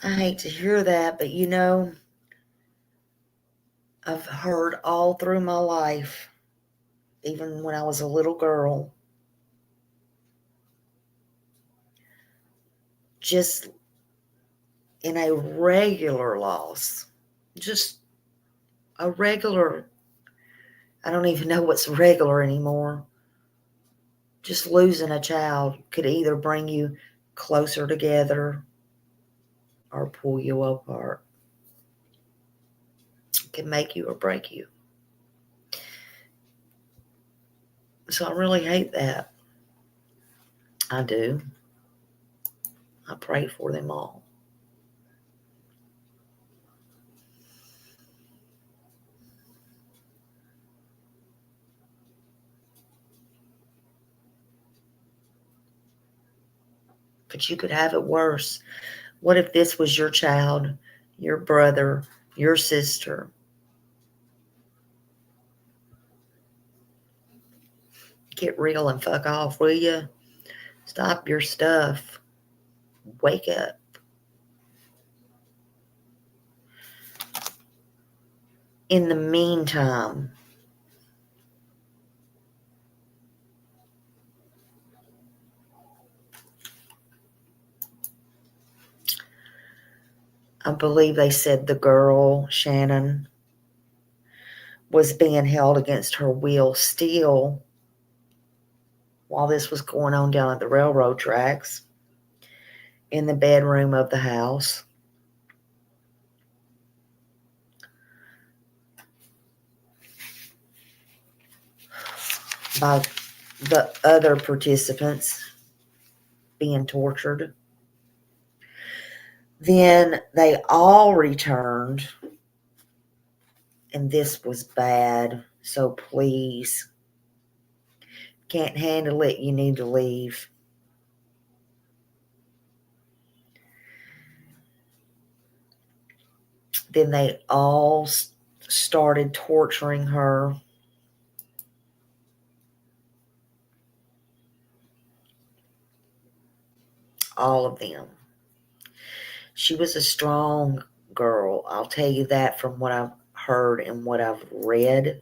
I hate to hear that, but you know, I've heard all through my life, even when I was a little girl, just in a regular loss, just a regular, I don't even know what's regular anymore. Just losing a child could either bring you closer together or pull you apart. It can make you or break you. So I really hate that. I do. I pray for them all. But you could have it worse. What if this was your child, your brother, your sister? Get real and fuck off, will you? Stop your stuff. Wake up. In the meantime, I believe they said the girl, Shannon, was being held against her will still while this was going on down at the railroad tracks in the bedroom of the house. By the other participants being tortured. Then they all returned, and this was bad. So please, can't handle it, you need to leave. Then they all started torturing her. All of them. She was a strong girl. I'll tell you that from what I've heard and what I've read.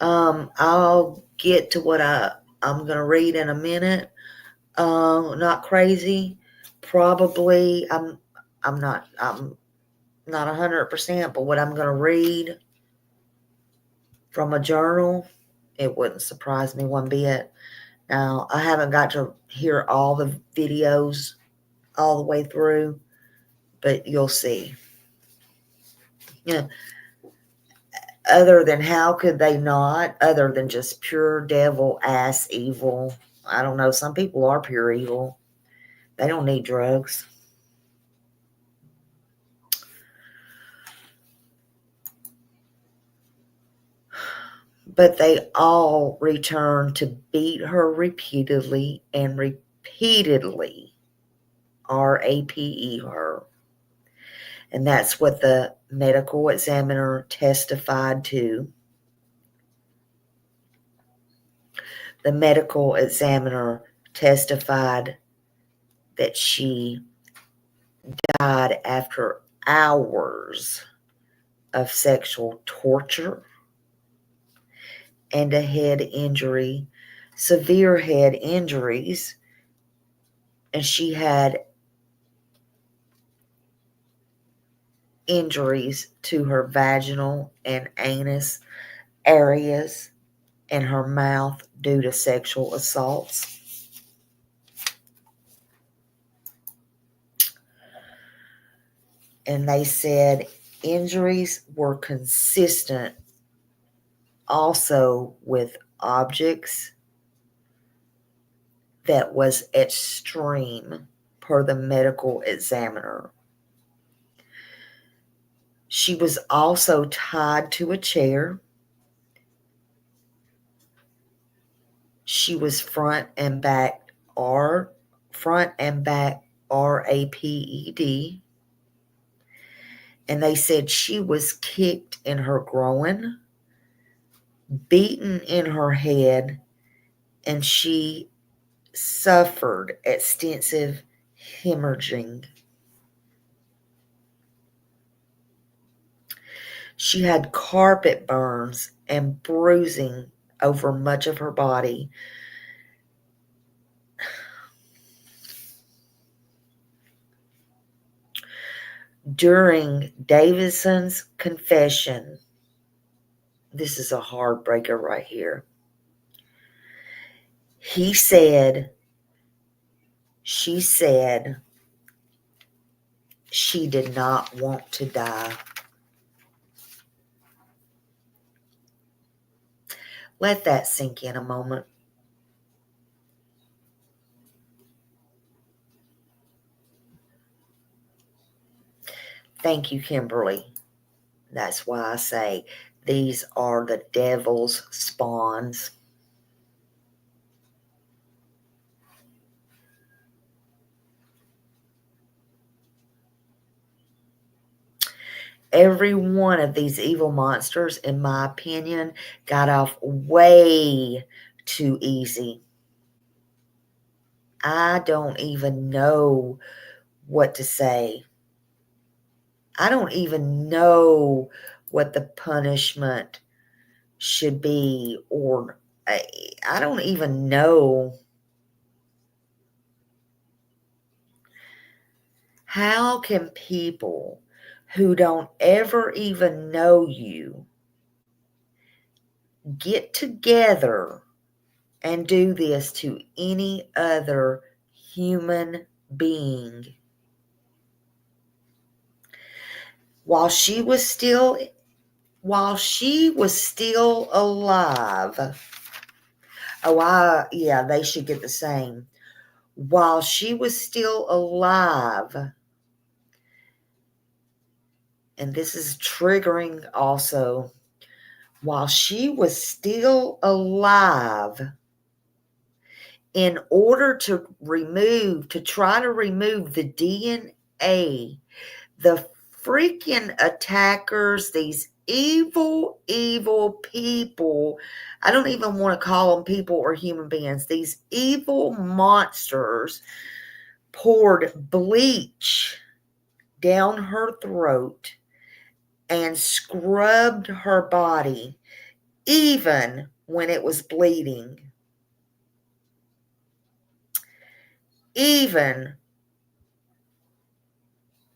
I'll get to what I'm going to read in a minute. Not crazy. Probably I'm not 100%, but what I'm going to read from a journal, it wouldn't surprise me one bit. Now, I haven't got to hear all the videos all the way through, but you'll see. Yeah. Other than how could they not, other than just pure devil ass evil. I don't know. Some people are pure evil. They don't need drugs. But they all return to beat her repeatedly and repeatedly. R-A-P-E her. And that's what the medical examiner testified to. The medical examiner testified that she died after hours of sexual torture and a head injury, severe head injuries, and she had injuries to her vaginal and anus areas and her mouth due to sexual assaults. And they said injuries were consistent also with objects that was extreme per the medical examiner. She was also tied to a chair. She was front and back raped. And they said she was kicked in her groin, beaten in her head, and she suffered extensive hemorrhaging. She had carpet burns and bruising over much of her body. During Davidson's confession, this is a heartbreaker right here. She said she did not want to die. Let that sink in a moment. Thank you, Kimberly. That's why I say these are the devil's spawns. Every one of these evil monsters, in my opinion, got off way too easy. I don't even know what to say. I don't even know what the punishment should be, or I don't even know. How can people who don't ever even know you get together and do this to any other human being? While she was still alive. They should get the same. While she was still alive, and this is triggering also, while she was still alive, in order to try to remove the DNA, the freaking attackers, these evil, evil people. I don't even want to call them people or human beings. These evil monsters poured bleach down her throat and scrubbed her body even when it was bleeding. Even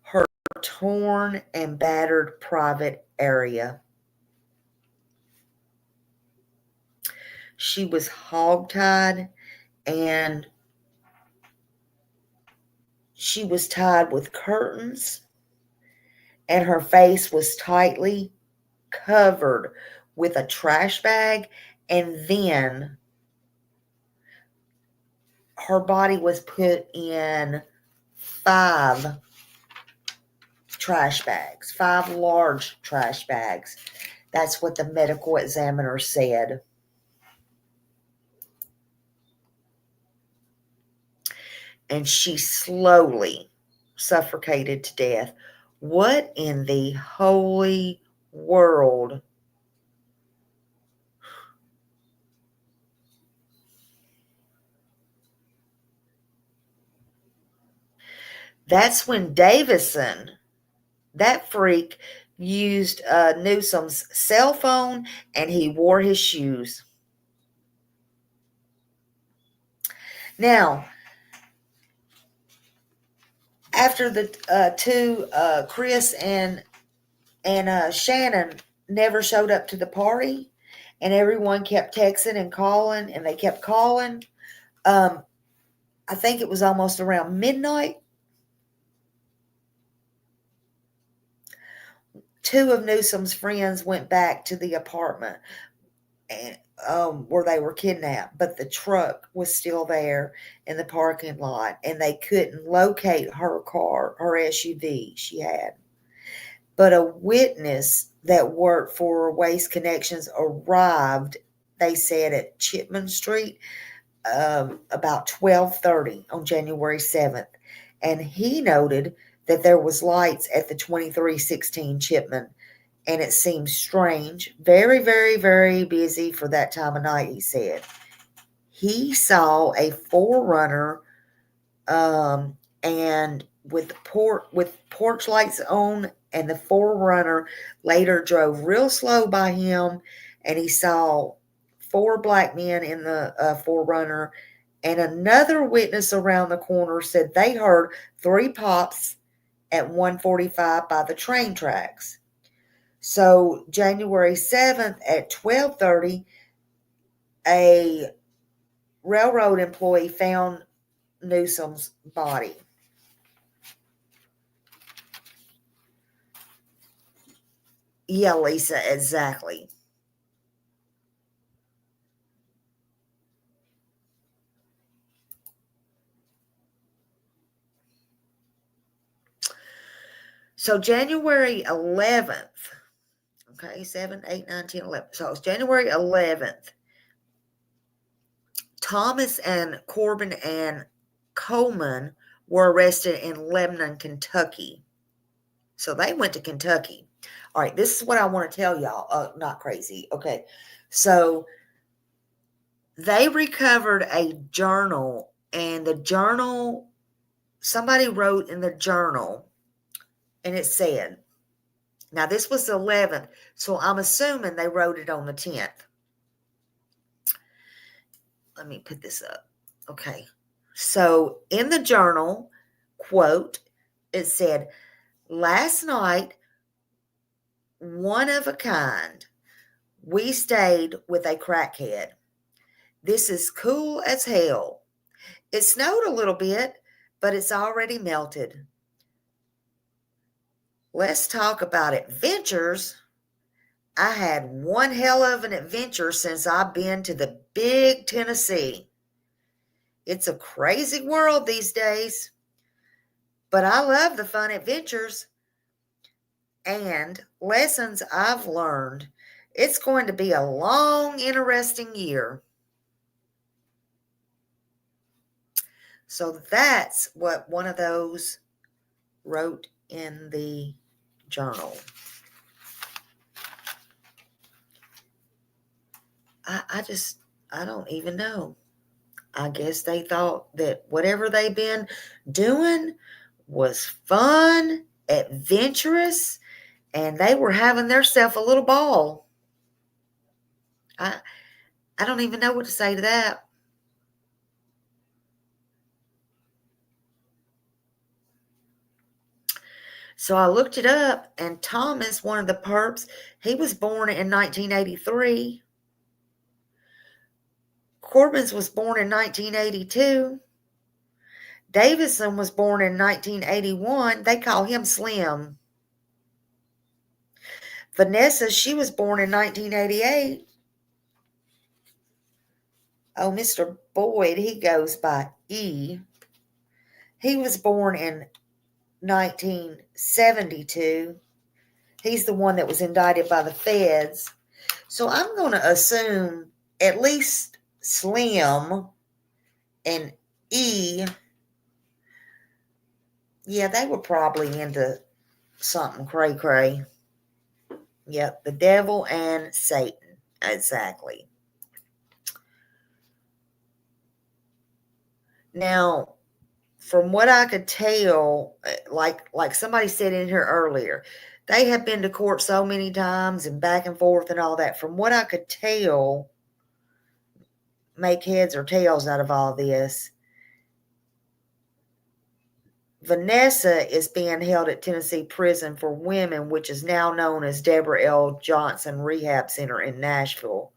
her torn and battered private area. She was hogtied, and she was tied with curtains, and her face was tightly covered with a trash bag, and then her body was put in 5 trash bags, 5 large trash bags. That's what the medical examiner said. And she slowly suffocated to death. What in the holy world? That's when Davison, that freak, used Newsom's cell phone, and he wore his shoes. Now, after the two, Chris and Shannon never showed up to the party, and everyone kept texting and calling, and they kept calling. I think it was almost around midnight. 2 of Newsom's friends went back to the apartment and where they were kidnapped, but the truck was still there in the parking lot, and they couldn't locate her car, her SUV she had. But a witness that worked for Waste Connections arrived, they said, at Chipman Street about 12:30 on January 7th, and he noted that there was lights at the 2316 Chipman, and it seemed strange, very, very, very busy for that time of night, he said. He saw a 4Runner and with porch lights on, and the 4Runner later drove real slow by him, and he saw 4 black men in the 4Runner, and another witness around the corner said they heard 3 pops at 1:45 by the train tracks. So January 7th at 12:30, a railroad employee found Newsom's body. Yeah, Lisa, exactly. So January 11th, okay, 7, 8, 9, 10, 11. So it's January 11th. Thomas and Corbin and Coleman were arrested in Lebanon, Kentucky. So they went to Kentucky. All right, this is what I want to tell y'all. Not crazy. Okay, so they recovered a journal, and the journal, somebody wrote in the journal, and it said, now this was the 11th, so I'm assuming they wrote it on the 10th. Let me put this up. Okay, so in the journal, quote, it said, last night, one of a kind, we stayed with a crackhead. This is cool as hell. It snowed a little bit, but it's already melted. Let's talk about adventures. I had one hell of an adventure since I've been to the big Tennessee. It's a crazy world these days, but I love the fun adventures and lessons I've learned. It's going to be a long, interesting year. So that's what one of those wrote in the journal. I don't even know. I guess they thought that whatever they've been doing was fun, adventurous, and they were having theirself a little ball. I don't even know what to say to that. So I looked it up, and Thomas, one of the perps, he was born in 1983. Corbins was born in 1982. Davison was born in 1981. They call him Slim. Vanessa, she was born in 1988. Oh, Mr. Boyd, he goes by E. He was born in 1972. He's the one that was indicted by the feds. So I'm going to assume at least Slim and E, yeah, they were probably into something cray-cray. Yep, the devil and Satan. Exactly. Now, from what I could tell, like somebody said in here earlier, they have been to court so many times and back and forth and all that. From what I could tell, make heads or tails out of all this, Vanessa is being held at Tennessee Prison for Women, which is now known as Deborah L. Johnson Rehab Center in Nashville.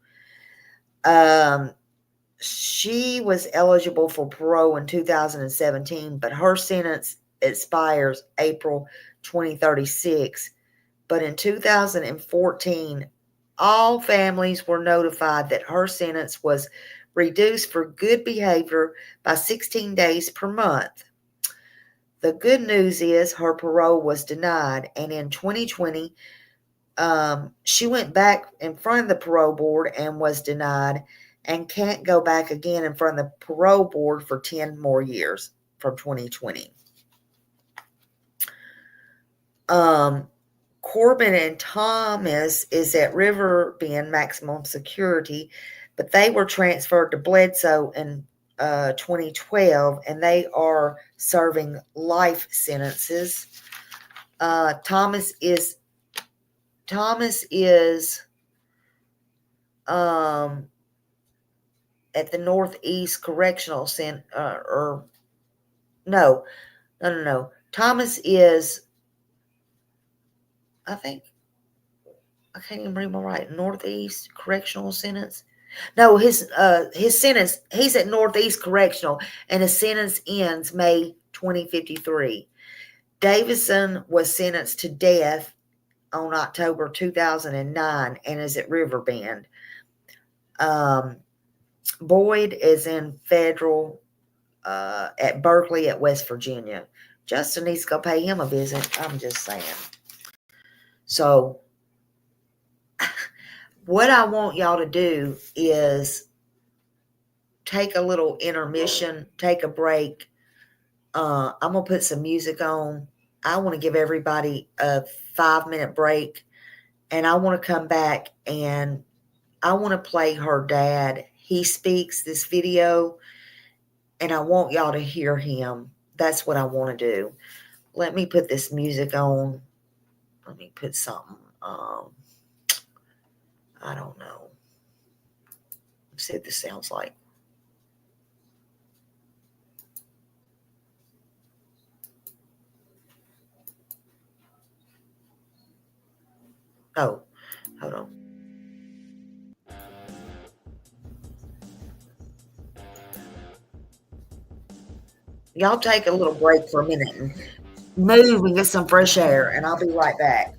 She was eligible for parole in 2017, but her sentence expires April 2036. But in 2014, all families were notified that her sentence was reduced for good behavior by 16 days per month. The good news is her parole was denied, and in 2020, she went back in front of the parole board and was denied, and can't go back again in front of the parole board for 10 more years from 2020. Corbin and Thomas is at Riverbend maximum security, but they were transferred to Bledsoe in 2012, and they are serving life sentences. Thomas is at the Northeast Correctional Center, no. Thomas is, I think, I can't even read my right. Northeast Correctional Sentence. No, his sentence, he's at Northeast Correctional, and his sentence ends May 2053. Davison was sentenced to death on October 2009 and is at Riverbend. Boyd is in federal at Berkeley at West Virginia. Justin needs to go pay him a visit. I'm just saying. So what I want y'all to do is take a little intermission, take a break. I'm going to put some music on. I want to give everybody a 5-minute break, and I want to come back and I want to play her dad. He speaks this video, and I want y'all to hear him. That's what I want to do. Let me put this music on. Let me put something. I don't know. Let's see what this sounds like. Oh, hold on. Y'all take a little break for a minute and move and get some fresh air, and I'll be right back.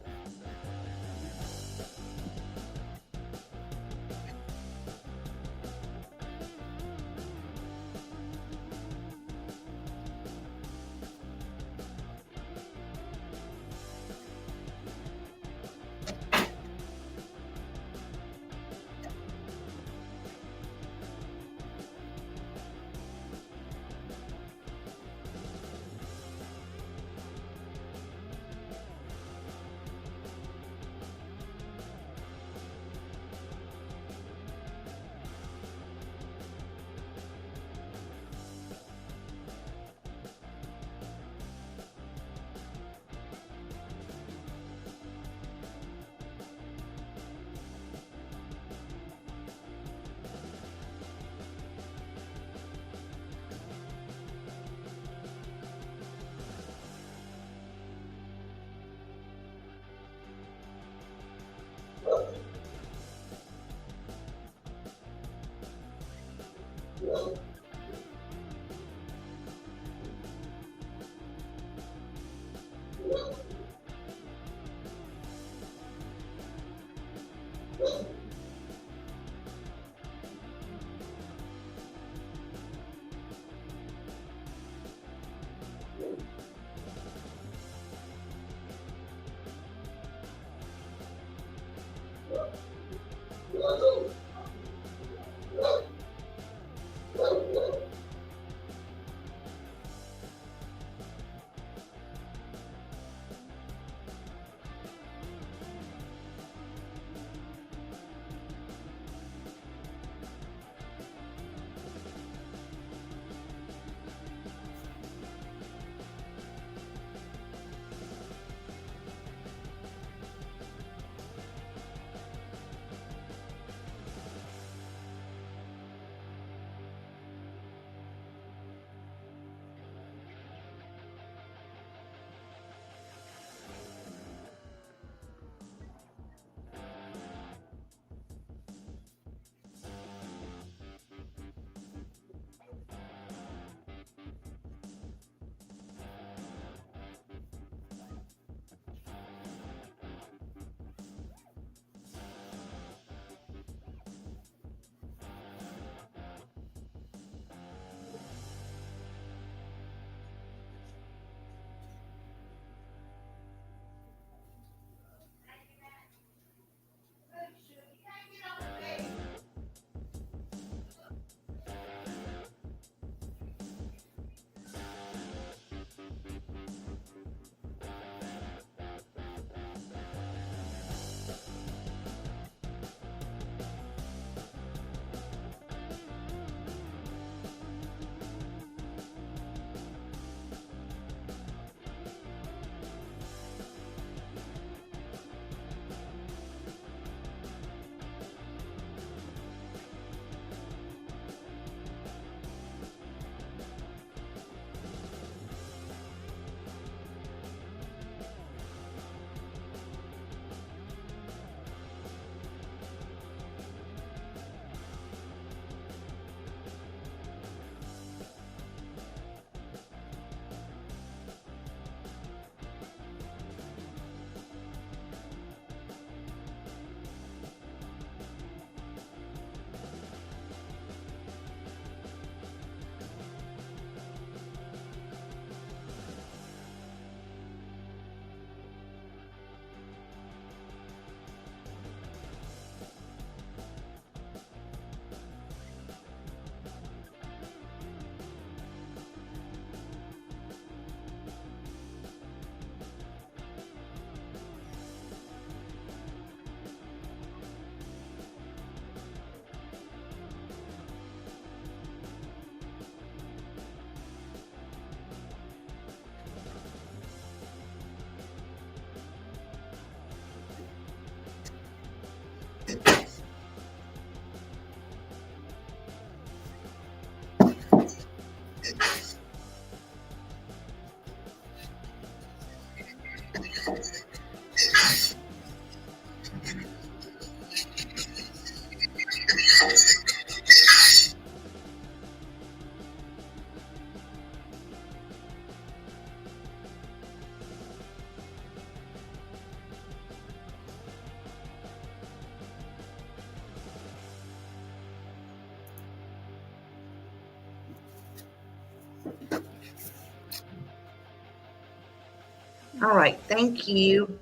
All right, thank you.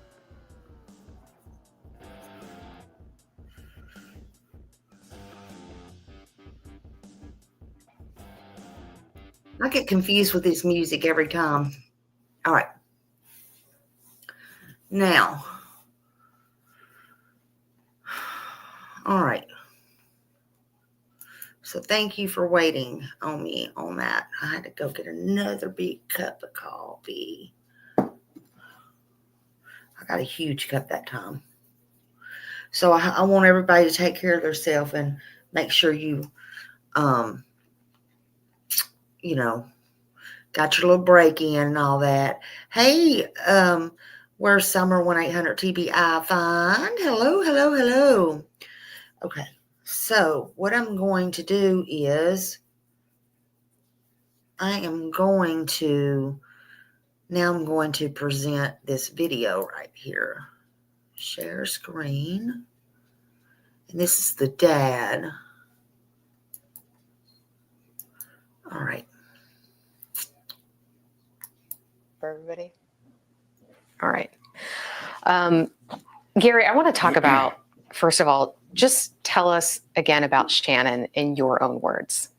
I get confused with this music every time. All right. Now, all right. So thank you for waiting on me on that. I had to go get another big cup of coffee. I got a huge cup that time. So I want everybody to take care of themselves and make sure you, you know, got your little break in and all that. Hey, where's Summer 1-800-TBI Find? Hello, hello, hello. Okay, so what I'm going to do is I'm going to present this video right here. Share screen. And this is the dad. All right. For everybody. All right. Gary, I want to talk about, first of all, just tell us again about Shannon in your own words.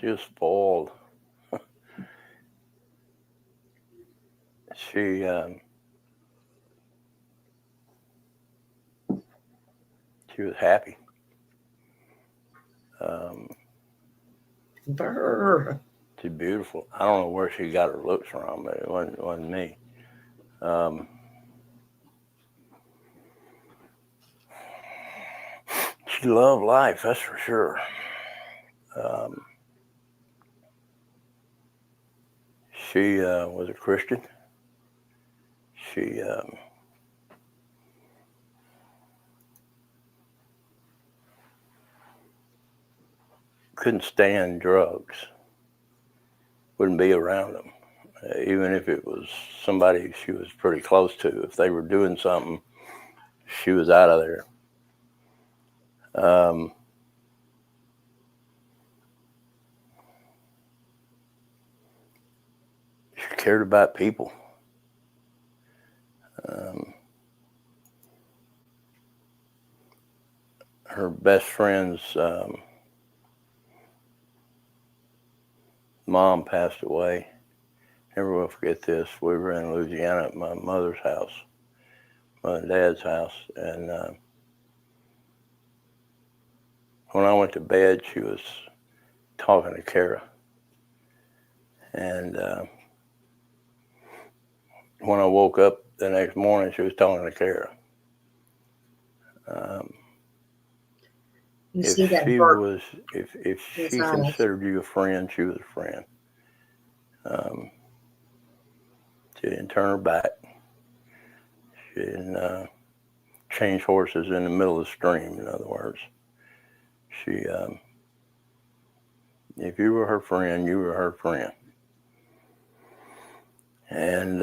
She was spoiled. She was happy. Brr. She's beautiful. I don't know where she got her looks from, but it wasn't me. She loved life, that's for sure. She was a Christian. She couldn't stand drugs, wouldn't be around them. Even if it was somebody she was pretty close to, if they were doing something, she was out of there. She cared about people. Her best friend's mom passed away. Never will forget this. We were in Louisiana at my mother's house, mother and dad's house, and when I went to bed, she was talking to Kara. And when I woke up the next morning, she was talking to Kara. You If see that she bird was, if his she eyes. considered you a friend, she was a friend. She didn't turn her back. She didn't change horses in the middle of the stream, in other words. She, if you were her friend, you were her friend. And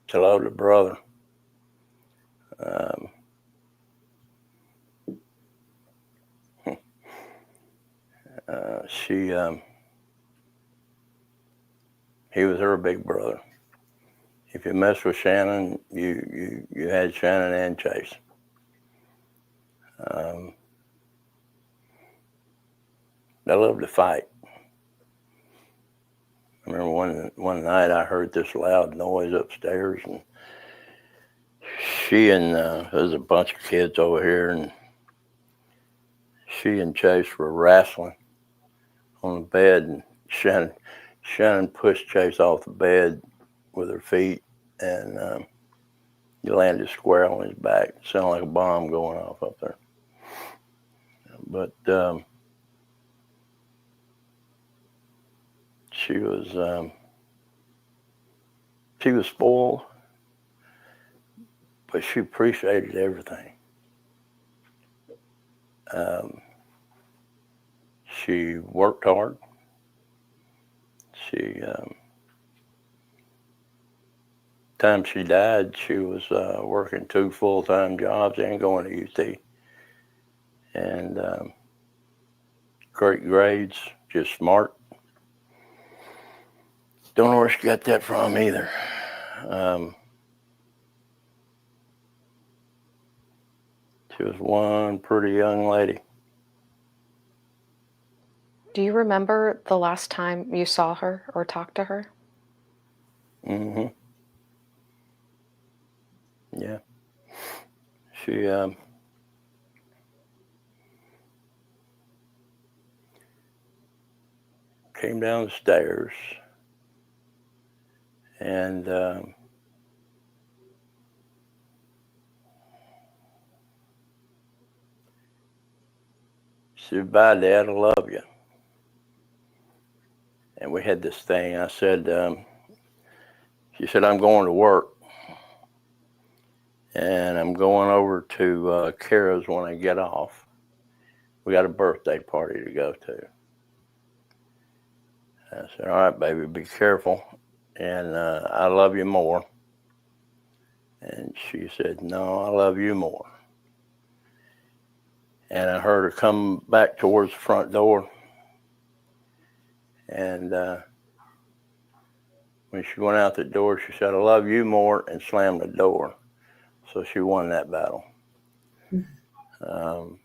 she loved her brother. He was her big brother. If you messed with Shannon, you had Shannon and Chase. They loved to fight. I remember one night I heard this loud noise upstairs, and she and there's a bunch of kids over here, and she and Chase were wrestling on the bed, and Shannon pushed Chase off the bed with her feet, and he landed square on his back. It sounded like a bomb going off up there. But she was spoiled, but she appreciated everything. She worked hard. She time she died, she was working 2 full-time jobs and going to UT. and great grades, just smart. Don't know where she got that from either. She was one pretty young lady. Do you remember the last time you saw her or talked to her? Mm-hmm. Yeah. She came down the stairs and she said, "Bye, Dad, I love you." And we had this thing. I said, she said, "I'm going to work. And I'm going over to Kara's when I get off. We got a birthday party to go to." I said, "All right, baby, be careful. And I love you more." And she said, "No, I love you more." And I heard her come back towards the front door. And when she went out the door, she said, "I love you more," and slammed the door. So she won that battle. That was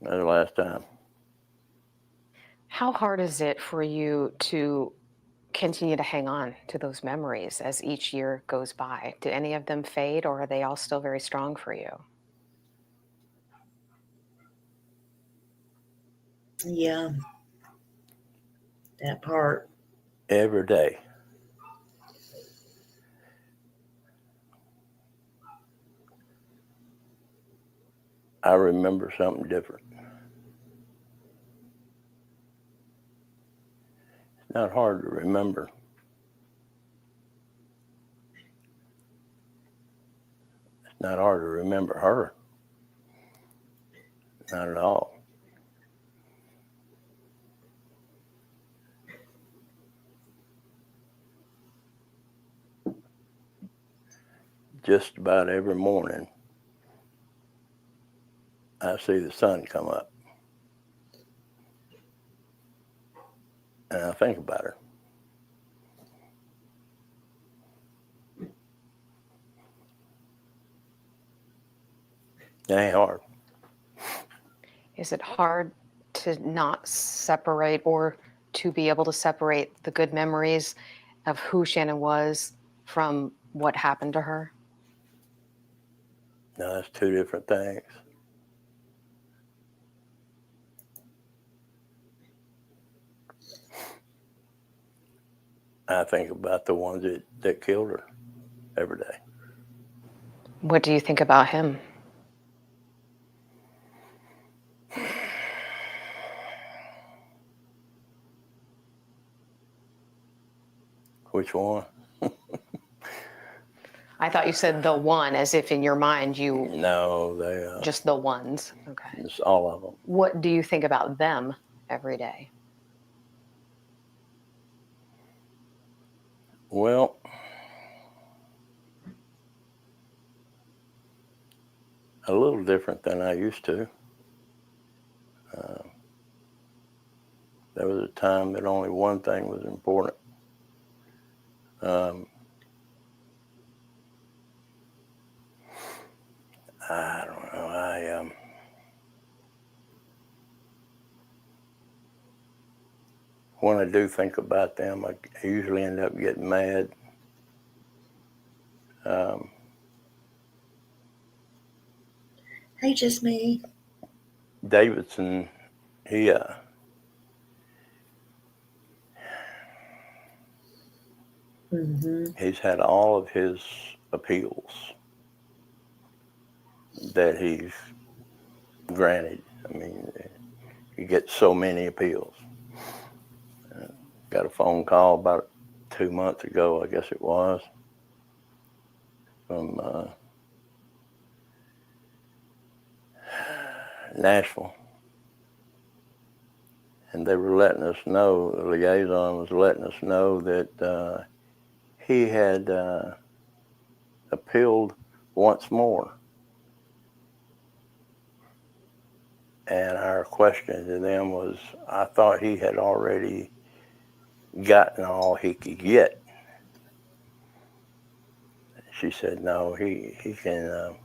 the last time. How hard is it for you to continue to hang on to those memories as each year goes by? Do any of them fade, or are they all still very strong for you? Yeah. That part. Every day. I remember something different. It's not hard to remember. It's not hard to remember her. Not at all. Just about every morning, I see the sun come up. And I think about her. It ain't hard. Is it hard to not separate, or to be able to separate the good memories of who Shannon was from what happened to her? No, that's two different things. I think about the ones that killed her every day. What do you think about him? Which one? I thought you said the one, as if in your mind you... No, they... just the ones. Okay. It's all of them. What do you think about them every day? Well, a little different than I used to. There was a time that only one thing was important. I don't know. When I do think about them, I usually end up getting mad. Hey, just me. Davidson, he's had all of his appeals that he's granted. I mean, he gets so many appeals. Got a phone call about 2 months ago, I guess it was, from Nashville. And they were letting us know, the liaison was letting us know that he had appealed once more. And our question to them was, I thought he had already gotten all he could get. She said, no, he can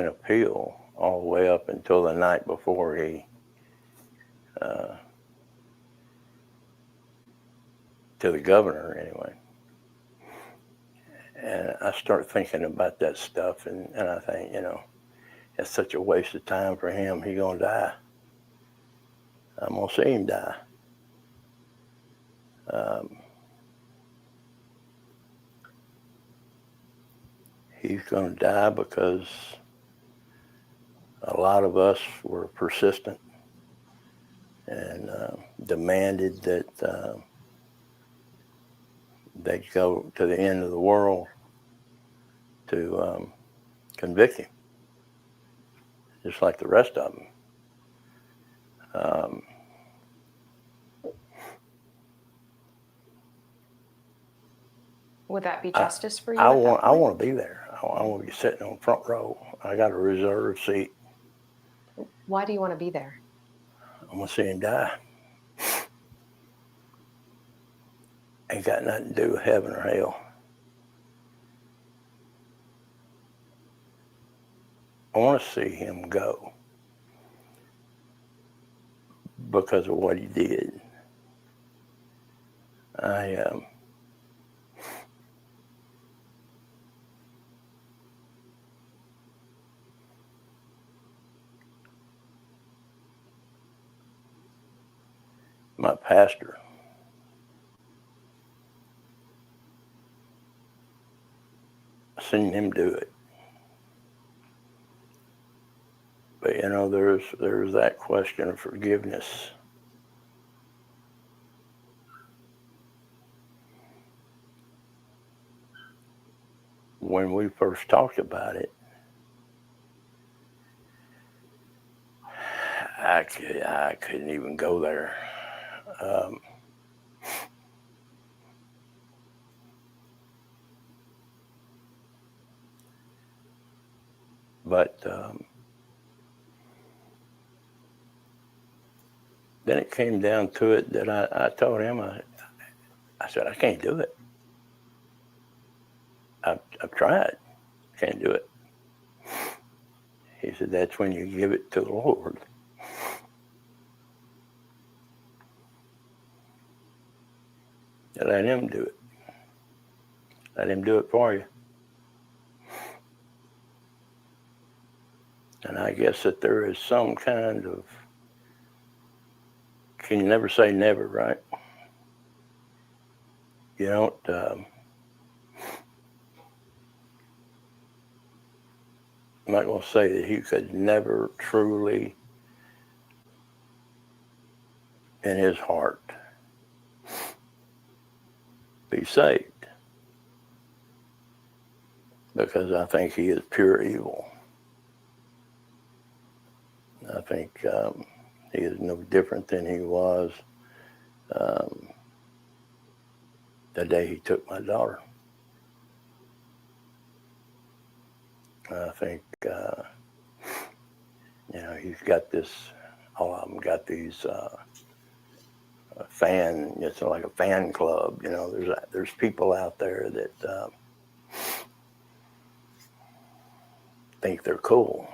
appeal all the way up until the night before he to the governor anyway. And I start thinking about that stuff, and I think, you know, it's such a waste of time for him. He's gonna die. I'm gonna see him die. He's gonna die because a lot of us were persistent and demanded that they'd go to the end of the world to convict him, just like the rest of them. Would that be justice for you? I want to be there. I want to be sitting on the front row. I got a reserved seat. Why do you want to be there? I'm gonna see him die. Ain't got nothing to do with heaven or hell. I want to see him go because of what he did. My pastor, I seen him do it. But you know, there's that question of forgiveness. When we first talked about it, I couldn't even go there. But then it came down to it that I told him, I said, I can't do it. I've tried. Can't do it. He said, that's when you give it to the Lord. And let him do it. Let him do it for you. And I guess that there is some kind of, can you never say never, right? You don't, I'm not going to say that he could never truly, in his heart, be saved. Because I think he is pure evil. I think he is no different than he was the day he took my daughter. I think, you know, he's got this, all of them got these it's like a fan club, you know, there's people out there that think they're cool.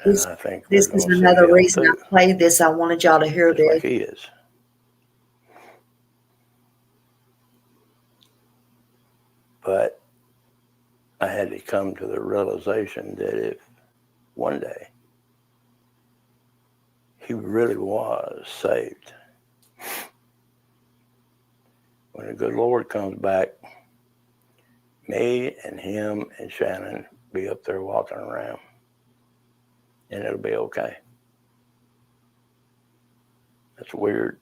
And I think this is another reason I played this. I wanted y'all to hear this. Like he is. But I had to come to the realization that if one day he really was saved, when the good Lord comes back, me and him and Shannon be up there walking around, and it'll be okay. That's weird.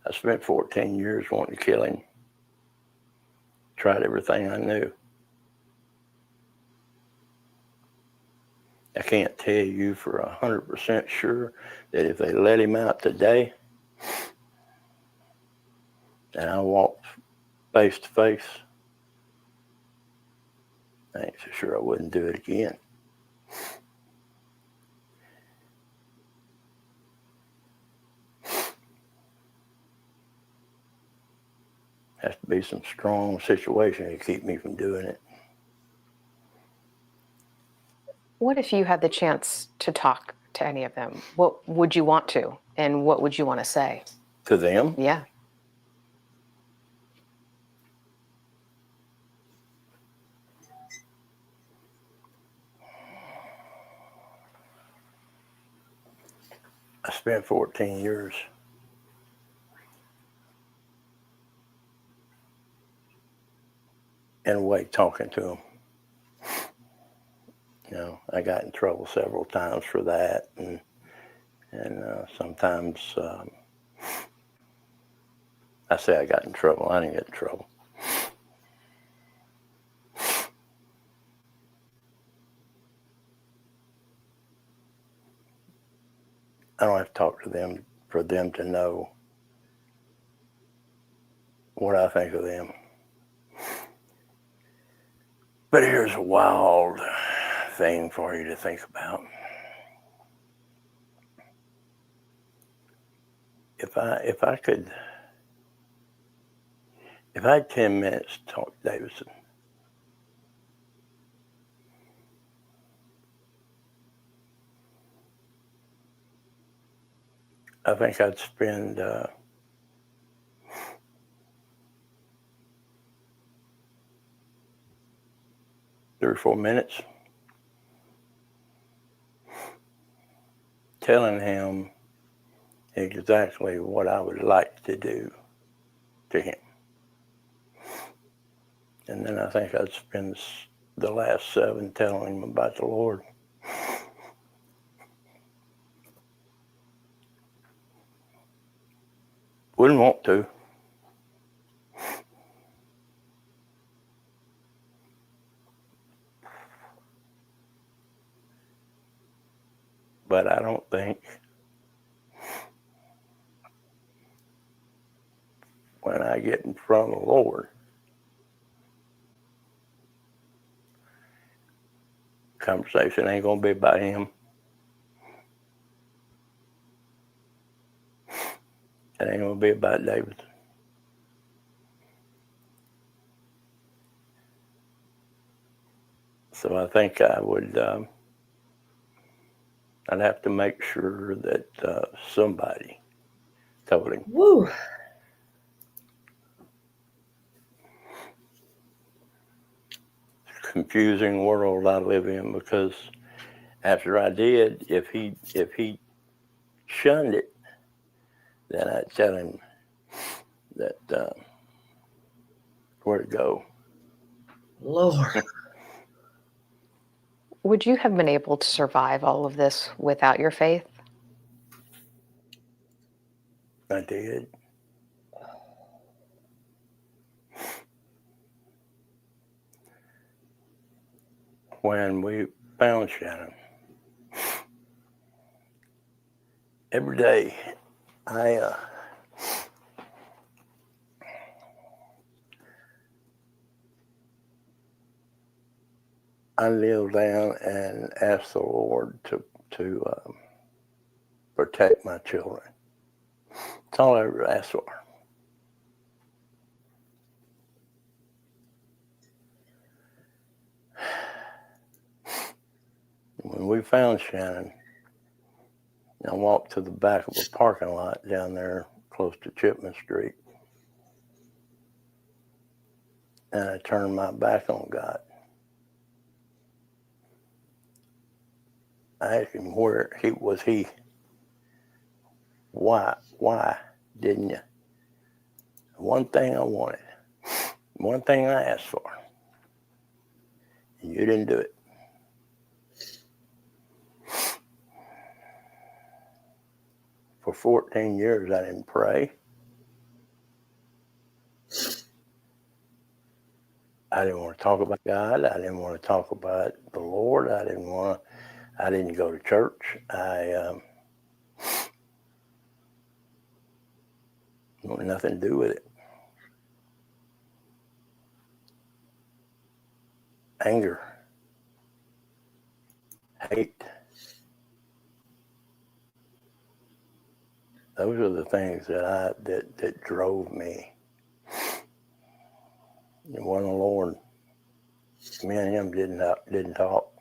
I spent 14 years wanting to kill him. Tried everything I knew. I can't tell you for 100% sure that if they let him out today, and I walked face to face, I ain't so sure I wouldn't do it again. Has to be some strong situation to keep me from doing it. What if you had the chance to talk to any of them? What would you want to? And what would you want to say? To them? Yeah. I spent 14 years in a way talking to them. You know, I got in trouble several times for that, and sometimes I say I got in trouble. I didn't get in trouble. I don't have to talk to them for them to know what I think of them. But here's a wild thing for you to think about. If I had 10 minutes to talk to Davidson, I think I'd spend 3 or 4 minutes telling him exactly what I would like to do to him. And then I think I'd spend the last 7 telling him about the Lord. Wouldn't want to. But I don't think when I get in front of the Lord, conversation ain't gonna be about him. It ain't gonna be about David. So I think I would, I'd have to make sure that somebody told him. Woo. Confusing world I live in, because after I did, if he shunned it, then I'd tell him that where to go. Lord. Would you have been able to survive all of this without your faith? I did. When we found Shannon, every day I kneel down and ask the Lord to protect my children. That's all I ever asked for. When we found Shannon, I walked to the back of a parking lot down there close to Chipman Street, and I turned my back on God. I asked him where he was. Why didn't you? One thing I wanted, one thing I asked for, and you didn't do it. For 14 years, I didn't pray. I didn't want to talk about God. I didn't want to talk about the Lord. I didn't go to church. I wanted nothing to do with it. anger, hate. Those are the things that drove me. And when the Lord, me and him didn't talk.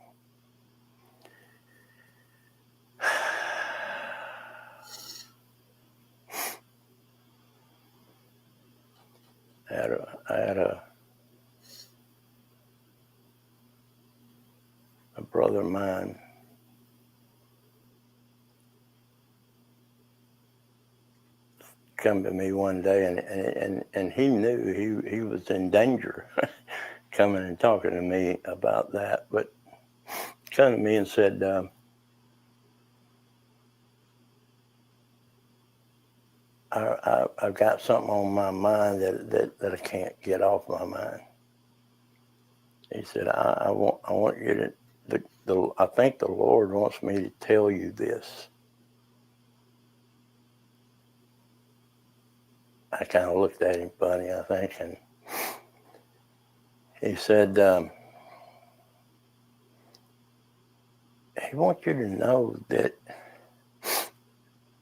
I had a brother of mine come to me one day, and he knew he was in danger coming and talking to me about that, but come to me and said, I've got something on my mind that I can't get off my mind. He said, I want you to, I think the Lord wants me to tell you this. I kind of looked at him funny, I think, and he said, he wants you to know that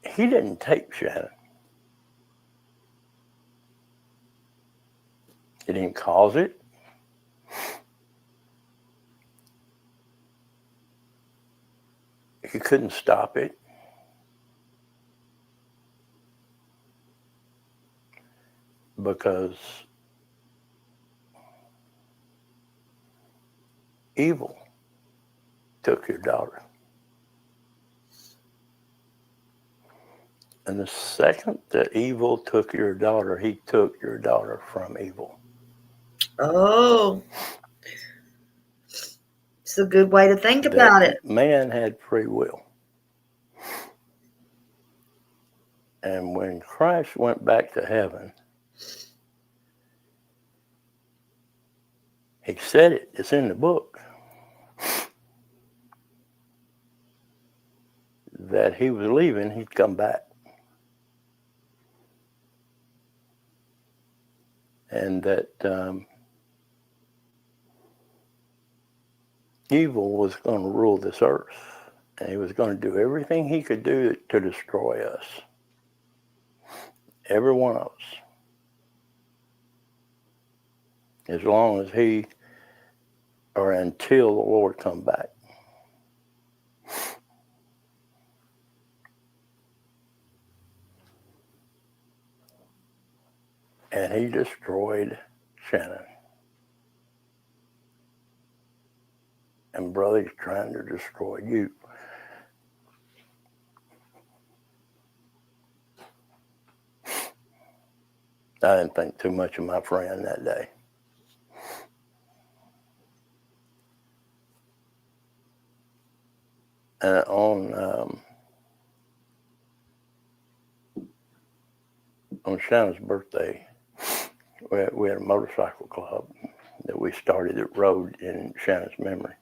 he didn't take Shannon. He didn't cause it. He couldn't stop it. Because evil took your daughter. And the second that evil took your daughter, he took your daughter from evil. Oh, it's a good way to think about it. Man had free will. And when Christ went back to heaven, he said it, it's in the book, that he was leaving, he'd come back. And that evil was going to rule this earth. And he was going to do everything he could do to destroy us. Every one of us. As long as he, or until the Lord come back. And he destroyed Shannon. And brother, he's trying to destroy you. I didn't think too much of my friend that day. And on Shannon's birthday, we had a motorcycle club that we started that rode in Shannon's memory.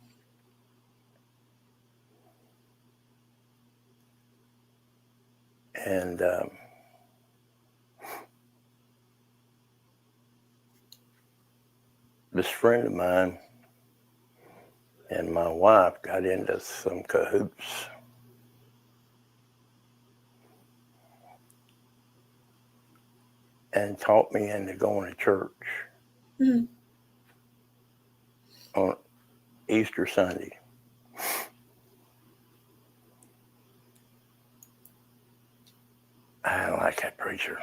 And this friend of mine and my wife got into some cahoots. And talked me into going to church on Easter Sunday. I don't like that preacher.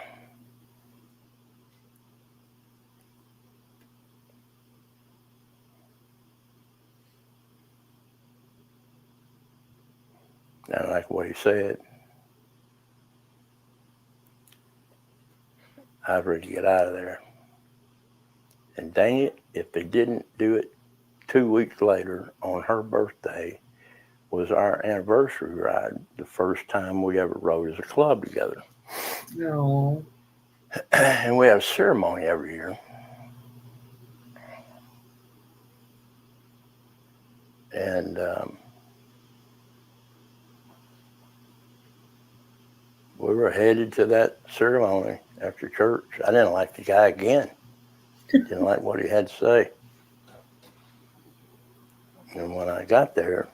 I don't like what he said. I was ready to get out of there. And dang it, if they didn't do it 2 weeks later on her birthday was our anniversary ride, the first time we ever rode as a club together. No. And we have a ceremony every year. And we were headed to that ceremony after church. I didn't like the guy again. Didn't like what he had to say. And when I got there,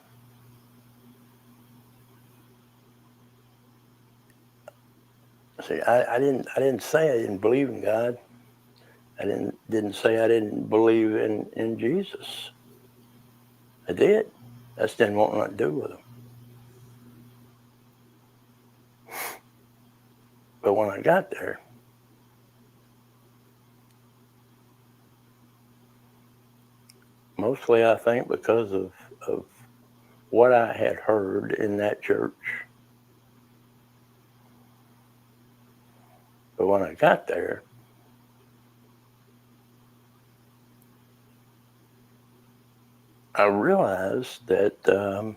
see, I didn't say I didn't believe in God. I didn't say I didn't believe in Jesus. I did. I just didn't want nothing to do with him. But when I got there, mostly I think because of what I had heard in that church. But when I got there, I realized that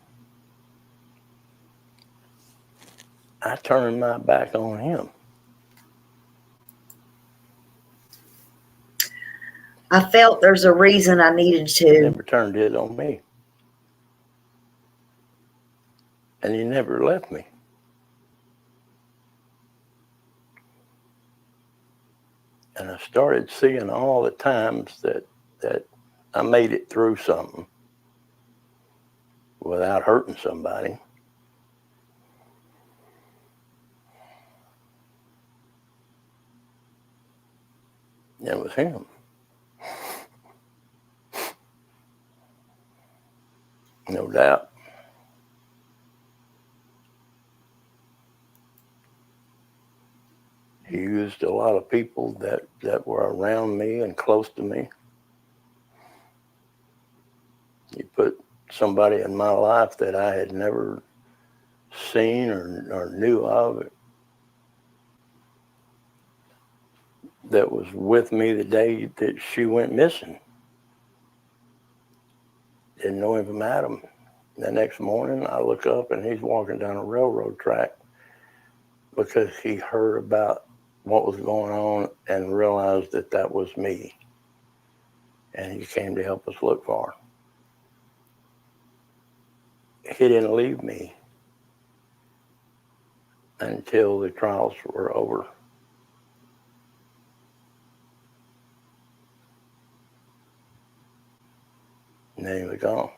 I turned my back on him. I felt there's a reason I needed He to. never turned it on me. And he never left me. And I started seeing all the times that I made it through something without hurting somebody. It was him. No doubt. He used a lot of people that were around me and close to me. He put somebody in my life that I had never seen or knew of, that was with me the day that she went missing. Didn't know him from Adam. The next morning, I look up and he's walking down a railroad track because he heard about what was going on and realized that that was me. And he came to help us look for her. He didn't leave me until the trials were over. And then he was gone.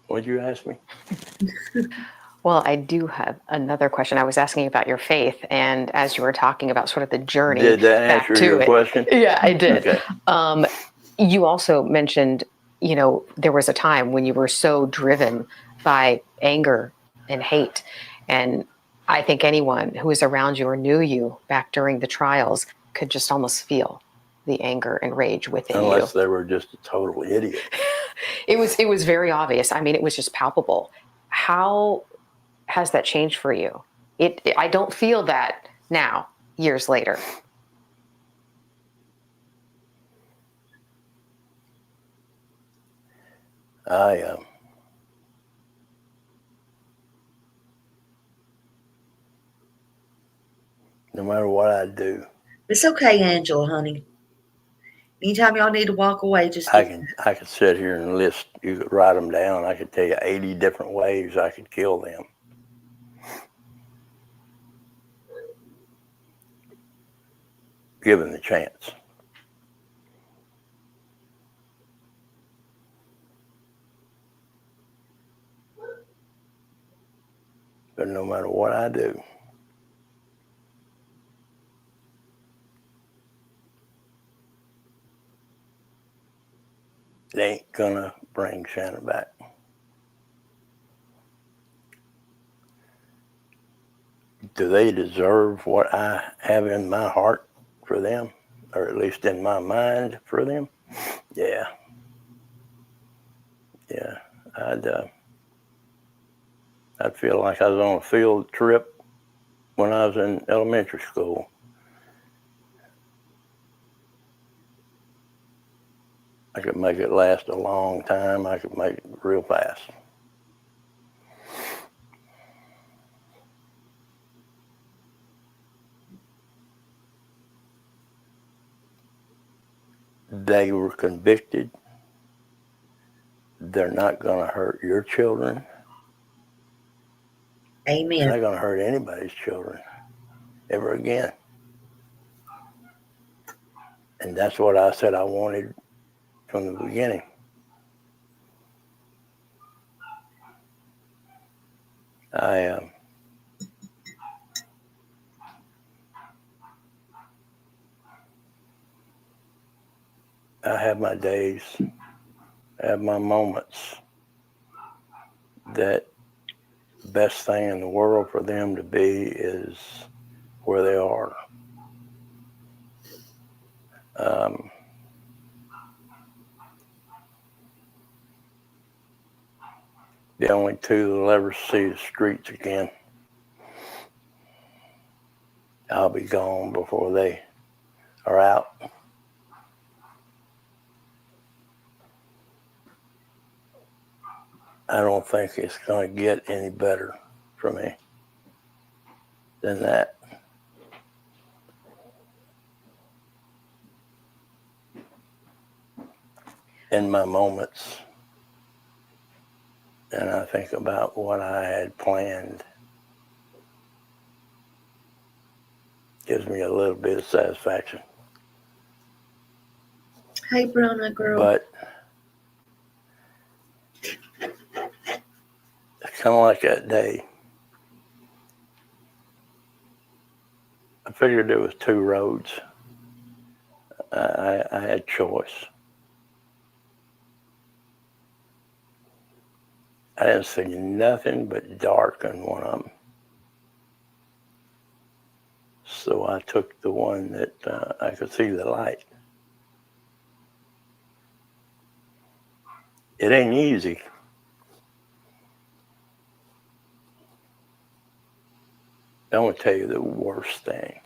What'd you ask me? Well, I do have another question. I was asking about your faith, and as you were talking about sort of the journey Did that back answer to your it. question? Yeah, I did. Okay. You also mentioned, there was a time when you were so driven by anger and hate, and I think anyone who was around you or knew you back during the trials could just almost feel the anger and rage within you. Unless they were just a total idiot. It was very obvious. I mean, it was just palpable. How has that changed for you? I don't feel that now, years later. No matter what I do, It's okay, Angela, honey. Anytime y'all need to walk away, just I could sit here and list. You could write them down. I could tell you 80 different ways I could kill them. Given the chance. But no matter what I do, it ain't gonna bring Shannon back. Do they deserve what I have in my heart for them, or at least in my mind for them? Yeah. Yeah. I'd feel like I was on a field trip when I was in elementary school. I could make it last a long time. I could make it real fast. They were convicted. they're not going to hurt your children. They're Amen. not going to hurt anybody's children ever again. And that's what I said I wanted from the beginning. I have my days, I have my moments that the best thing in the world for them to be is where they are. The only two that'll ever see the streets again. I'll be gone before they are out. I don't think it's going to get any better for me than that. In my moments, and I think about what I had planned, gives me a little bit of satisfaction. Hey, Brona girl. But it's kind of like that day. I figured there was two roads. I had choice. I didn't see nothing but dark in one of them. So I took the one that I could see the light. It ain't easy. I want to tell you the worst thing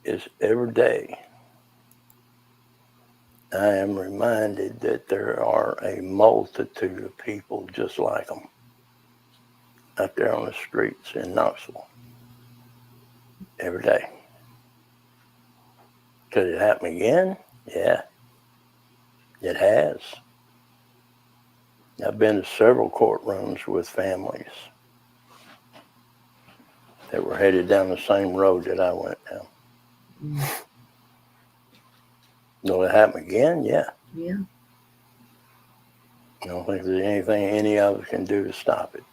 is every day I am reminded that there are a multitude of people just like them out there on the streets in Knoxville every day. Could it happen again? Yeah, it has. I've been to several courtrooms with families that were headed down the same road that I went down. Will it happen again? Yeah. Yeah. I don't think there's anything any of us can do to stop it.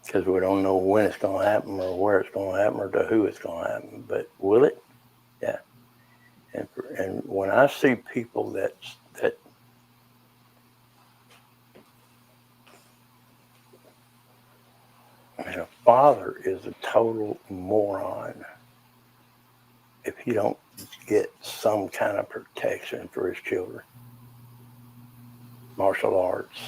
Because we don't know when it's going to happen or where it's going to happen or to who it's going to happen. But will it? Yeah. And when I see people that and a father is a total moron if he don't get some kind of protection for his children. Martial arts.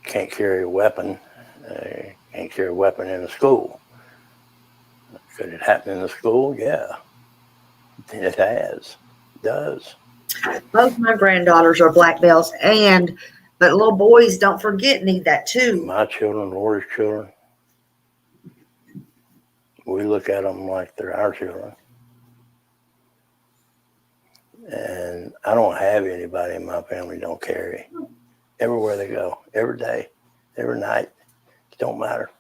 Can't carry a weapon. Can't carry a weapon in the school. Could it happen in the school? Yeah. It has. It does. Both my granddaughters are black belts, but little boys, don't forget, need that too. My children, Lori's children, we look at them like they're our children. And I don't have anybody in my family don't carry. Everywhere they go, every day, every night, it don't matter.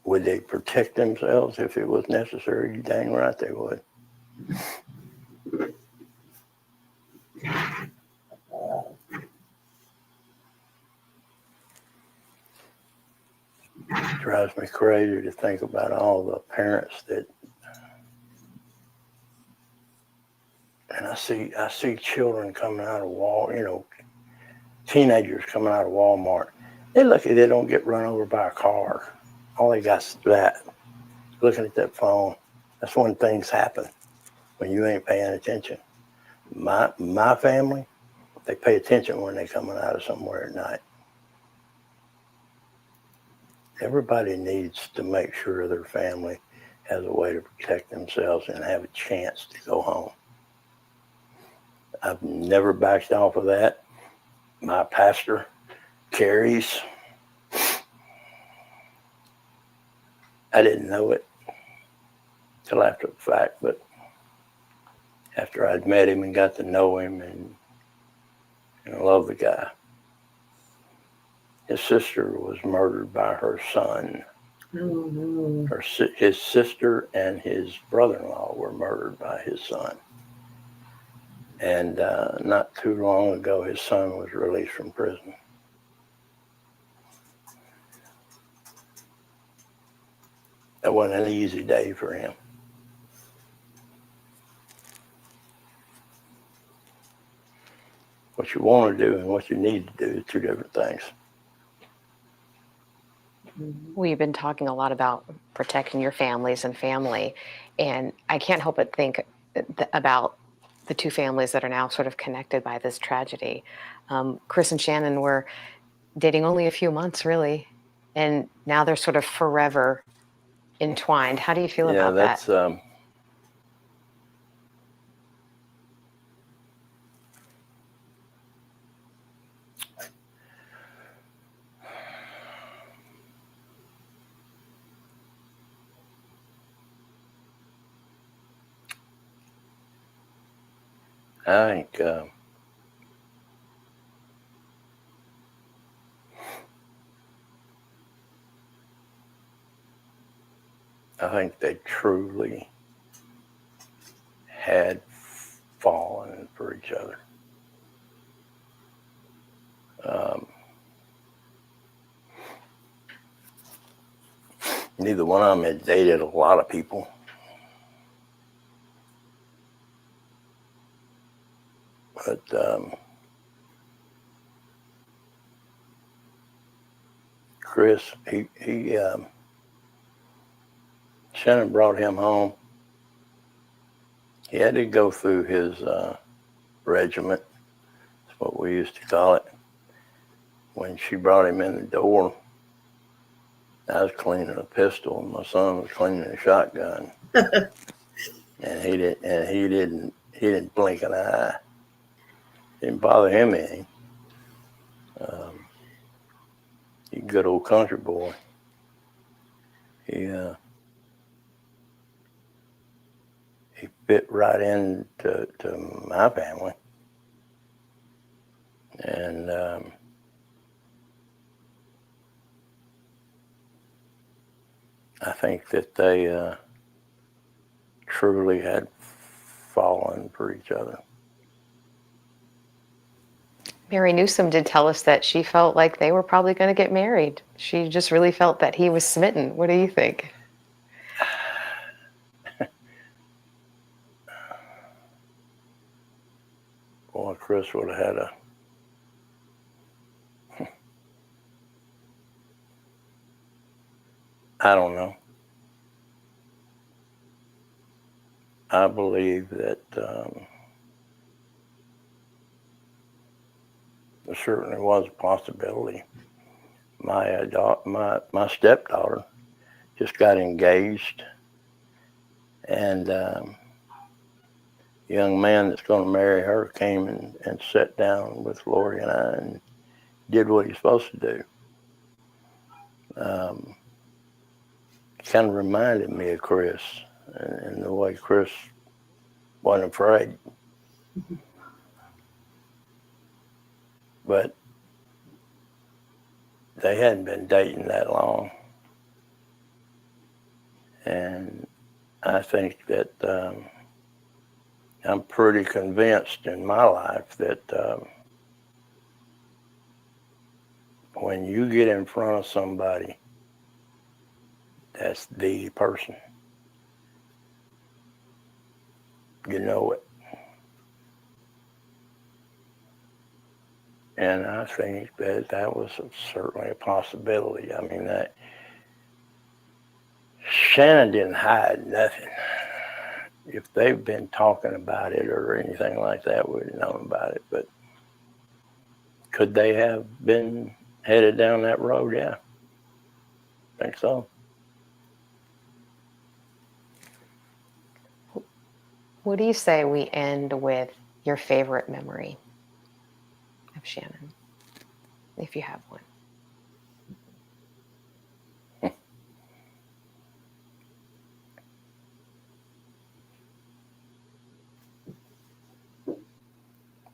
Would they protect themselves if it was necessary? You dang right they would. It drives me crazy to think about all the parents that, and I see children coming out of teenagers coming out of Walmart. They're lucky they don't get run over by a car. All they got is that. Looking at that phone. That's when things happen, when you ain't paying attention. My family, they pay attention when they're coming out of somewhere at night. Everybody needs to make sure their family has a way to protect themselves and have a chance to go home. I've never backed off of that. My pastor carries. I didn't know it. till after the fact, but after I'd met him and got to know him and loved the guy. His sister was murdered by her son. Oh, no. His sister and his brother-in-law were murdered by his son. And not too long ago, his son was released from prison. That wasn't an easy day for him. What you want to do and what you need to do is two different things. We've been talking a lot about protecting your families and family, and I can't help but think about the two families that are now sort of connected by this tragedy. Chris and Shannon were dating only a few months, really, and now they're sort of forever entwined. How do you feel about that? I think they truly had fallen for each other. Neither one of them had dated a lot of people. But Chris, Shannon brought him home. He had to go through his regiment. That's what we used to call it. When she brought him in the door, I was cleaning a pistol and my son was cleaning a shotgun. And he didn't blink an eye. Didn't bother him any. He's a good old country boy. He fit right into my family. And I think that they truly had fallen for each other. Mary Newsom did tell us that she felt like they were probably going to get married. She just really felt that he was smitten. What do you think? Boy, Chris would have had I don't know. I believe that there certainly was a possibility. My stepdaughter just got engaged, and young man that's going to marry her came and sat down with Lori and I and did what he's supposed to do. Kind of reminded me of Chris and the way Chris wasn't afraid. But they hadn't been dating that long. And I think that I'm pretty convinced in my life that when you get in front of somebody, that's the person. You know it. And I think that was certainly a possibility. I mean, that Shannon didn't hide nothing. If they've been talking about it or anything like that, we'd have known about it. But could they have been headed down that road? Yeah, I think so. What do you say we end with your favorite memory of Shannon, if you have one?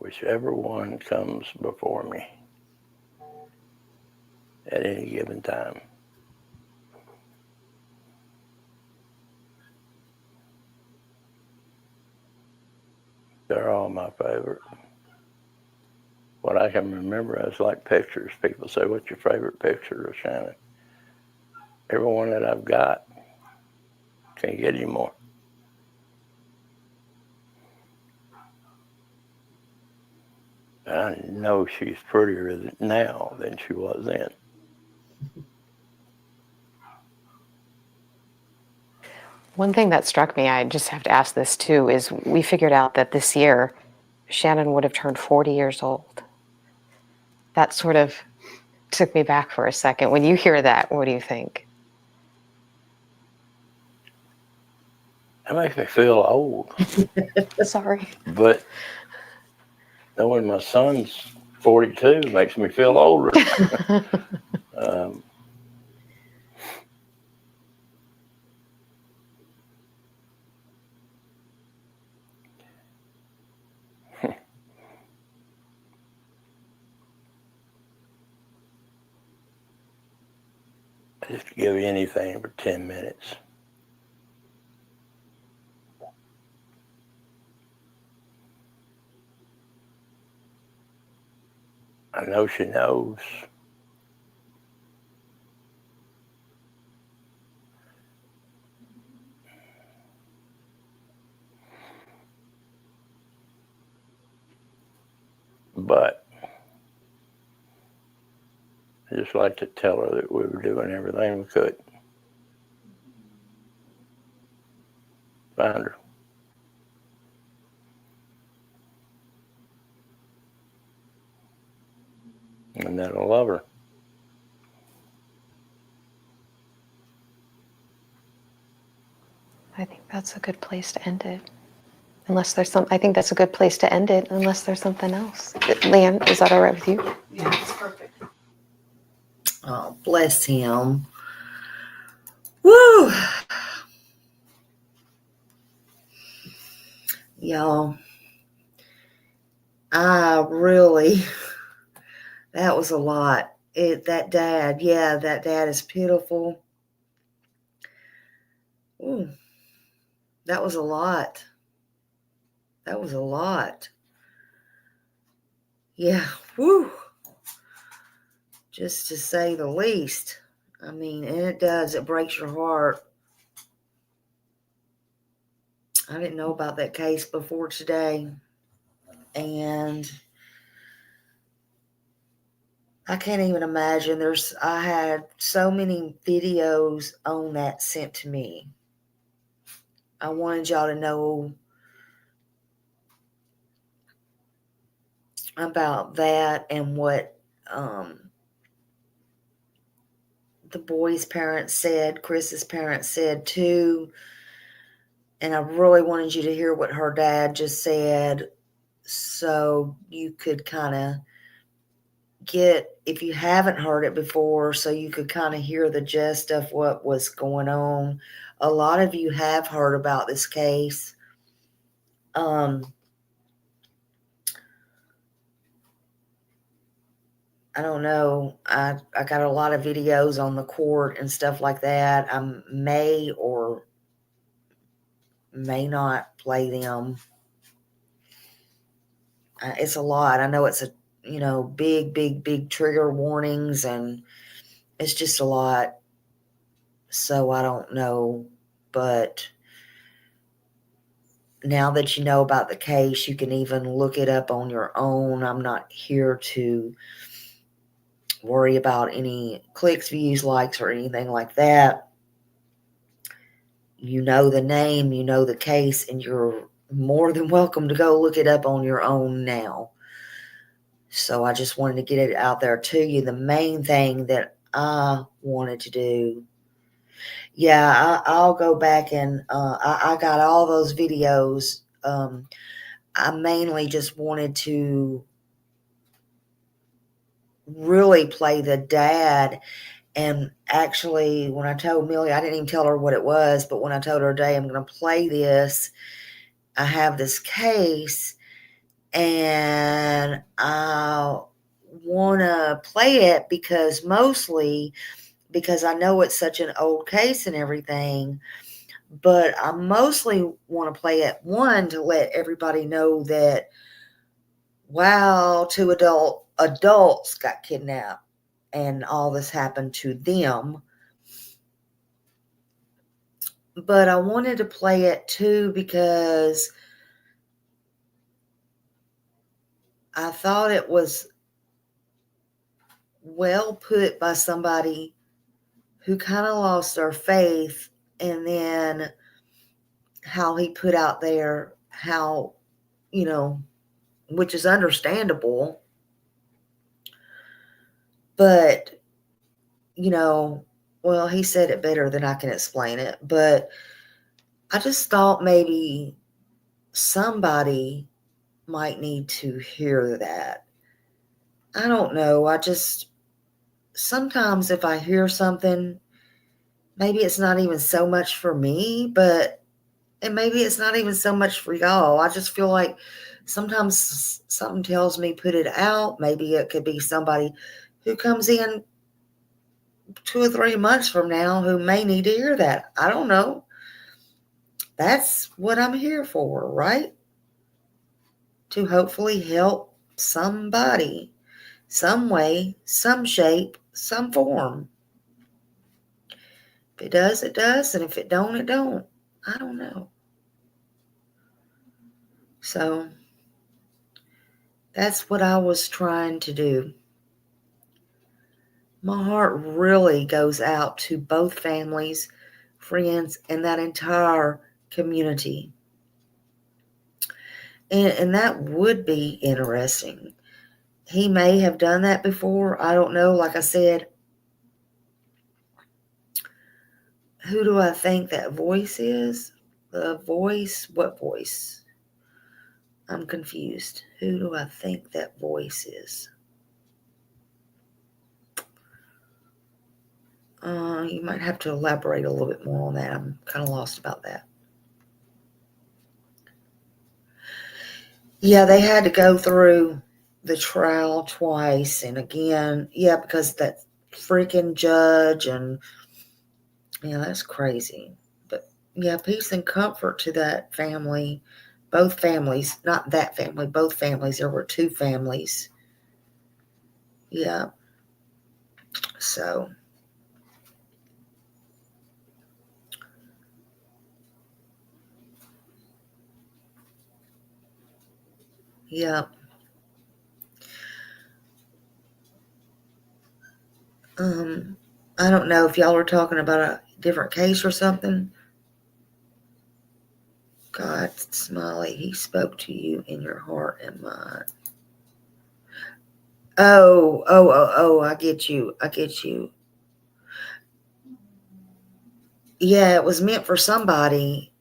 whichever one comes before me at any given time. They're all my favorite. What I can remember is like pictures. People say, what's your favorite picture of Shannon? Every one that I've got, can't get any more. I know she's prettier now than she was then. One thing that struck me, I just have to ask this too, is we figured out that this year Shannon would have turned 40 years old. That sort of took me back for a second. When you hear that, what do you think? That makes me feel old. Sorry. But knowing my son's 42 makes me feel older. Just give you anything for 10 minutes. I know she knows. But I just like to tell her that we were doing everything we could. Find her. And then I love her. I think that's a good place to end it. Unless there's I think that's a good place to end it, unless there's something else. Leanne, is that all right with you? Yeah, it's perfect. Oh, bless him. Woo! Y'all, that was a lot. That dad is pitiful. Ooh, that was a lot. That was a lot. Yeah, woo. Just to say the least. I mean, and it breaks your heart. I didn't know about that case before today. And I can't even imagine. I had so many videos on that sent to me. I wanted y'all to know about that and what the boy's parents said, Chris's parents said too. And I really wanted you to hear what her dad just said so you could kind of if you haven't heard it before, so you could kind of hear the gist of what was going on. A lot of you have heard about this case. I don't know. I got a lot of videos on the court and stuff like that. I may or may not play them. It's a lot. I know it's big trigger warnings, and it's just a lot. So I don't know, but now that you know about the case, you can even look it up on your own. I'm not here to worry about any clicks, views, likes, or anything like that. You know the name, you know the case, and you're more than welcome to go look it up on your own now. So I just wanted to get it out there to you. The main thing that I wanted to do, I'll go back and I got all those videos. I mainly just wanted to really play the dad. And actually, when I told Millie, I didn't even tell her what it was, but when I told her today I'm going to play this, I have this case, and I want to play it mostly because I know it's such an old case and everything, but I mostly want to play it, one, to let everybody know that, wow, two adults got kidnapped and all this happened to them. But I wanted to play it too because I thought it was well put by somebody who kind of lost their faith, and then how he put out there how, which is understandable, but, well, he said it better than I can explain it, but I just thought maybe somebody might need to hear that. I don't know. Sometimes if I hear something, maybe it's not even so much for me, and maybe it's not even so much for y'all. I just feel like sometimes something tells me put it out. Maybe it could be somebody who comes in 2 or 3 months from now who may need to hear that. I don't know. That's what I'm here for, right? To hopefully help somebody, some way, some shape, some form. If it does, it does. And if it don't, it don't. I don't know. So that's what I was trying to do. My heart really goes out to both families, friends, and that entire community. And that would be interesting. He may have done that before. I don't know. Like I said, who do I think that voice is? The voice? What voice? I'm confused. Who do I think that voice is? You might have to elaborate a little bit more on that. I'm kind of lost about that. Yeah, they had to go through the trial twice. And again, because that freaking judge, and that's crazy. But peace and comfort to that family. Both families, not that family, both families. There were 2 families. Yeah. So. Yeah. I don't know if y'all are talking about a different case or something. God, Smiley, he spoke to you in your heart and mind. Oh, I get you. Yeah, it was meant for somebody.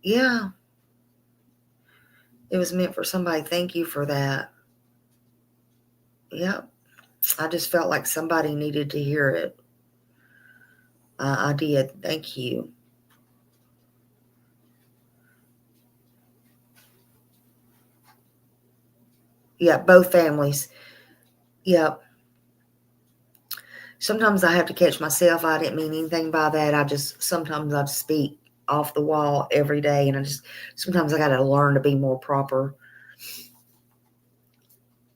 Yeah. It was meant for somebody. Thank you for that. Yep. I just felt like somebody needed to hear it. I did. Thank you. Yeah, both families. Yep. Sometimes I have to catch myself. I didn't mean anything by that. Sometimes I speak off the wall every day, and sometimes I got to learn to be more proper.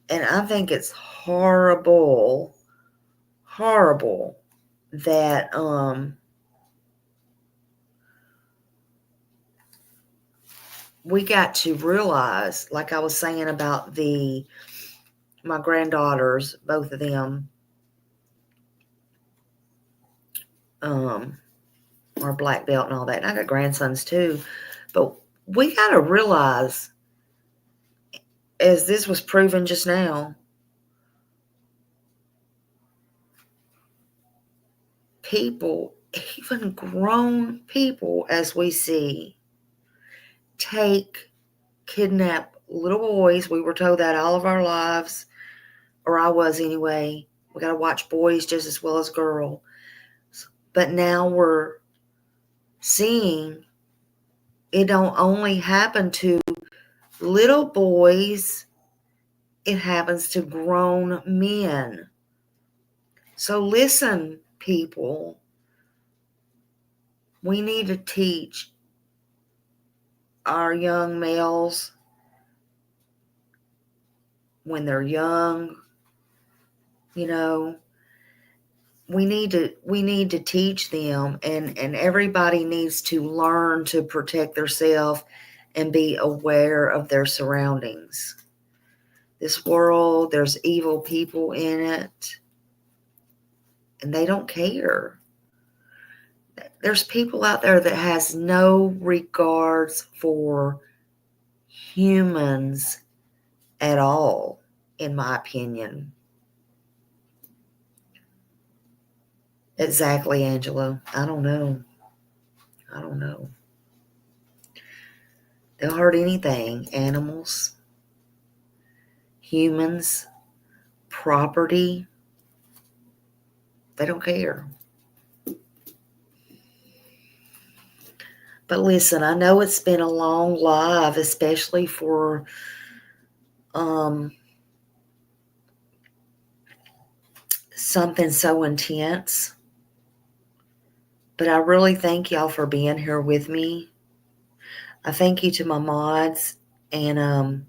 And I think it's horrible that we got to realize, like I was saying about my granddaughters, both of them are black belt and all that. And I got grandsons too. But we got to realize, as this was proven just now, people, even grown people, as we see, kidnap little boys. We were told that all of our lives, or I was anyway. We got to watch boys just as well as girls. But now we're seeing it don't only happen to little boys it happens to grown men. So listen, people, we need to teach our young males when they're young, you know, we need to teach them, and everybody needs to learn to protect themselves and be aware of their surroundings. This world, there's evil people in it, and they don't care. There's people out there that has no regards for humans at all, in my opinion. Exactly, Angela. I don't know. They'll hurt anything. Animals, humans, property. They don't care. But listen, I know it's been a long live, especially for something so intense. But I really thank y'all for being here with me. I thank you to my mods, and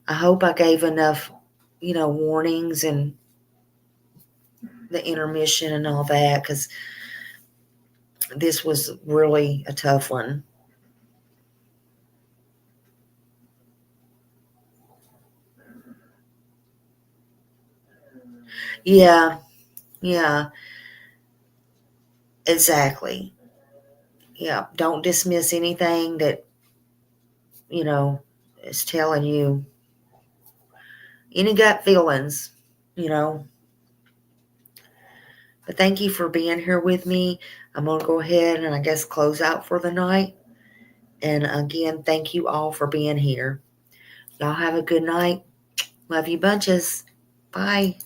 I hope I gave enough, warnings and the intermission and all that, because this was really a tough one. Yeah, exactly. Yeah, don't dismiss anything that, is telling you any gut feelings, But thank you for being here with me. I'm going to go ahead and I guess close out for the night. And again, thank you all for being here. Y'all have a good night. Love you bunches. Bye.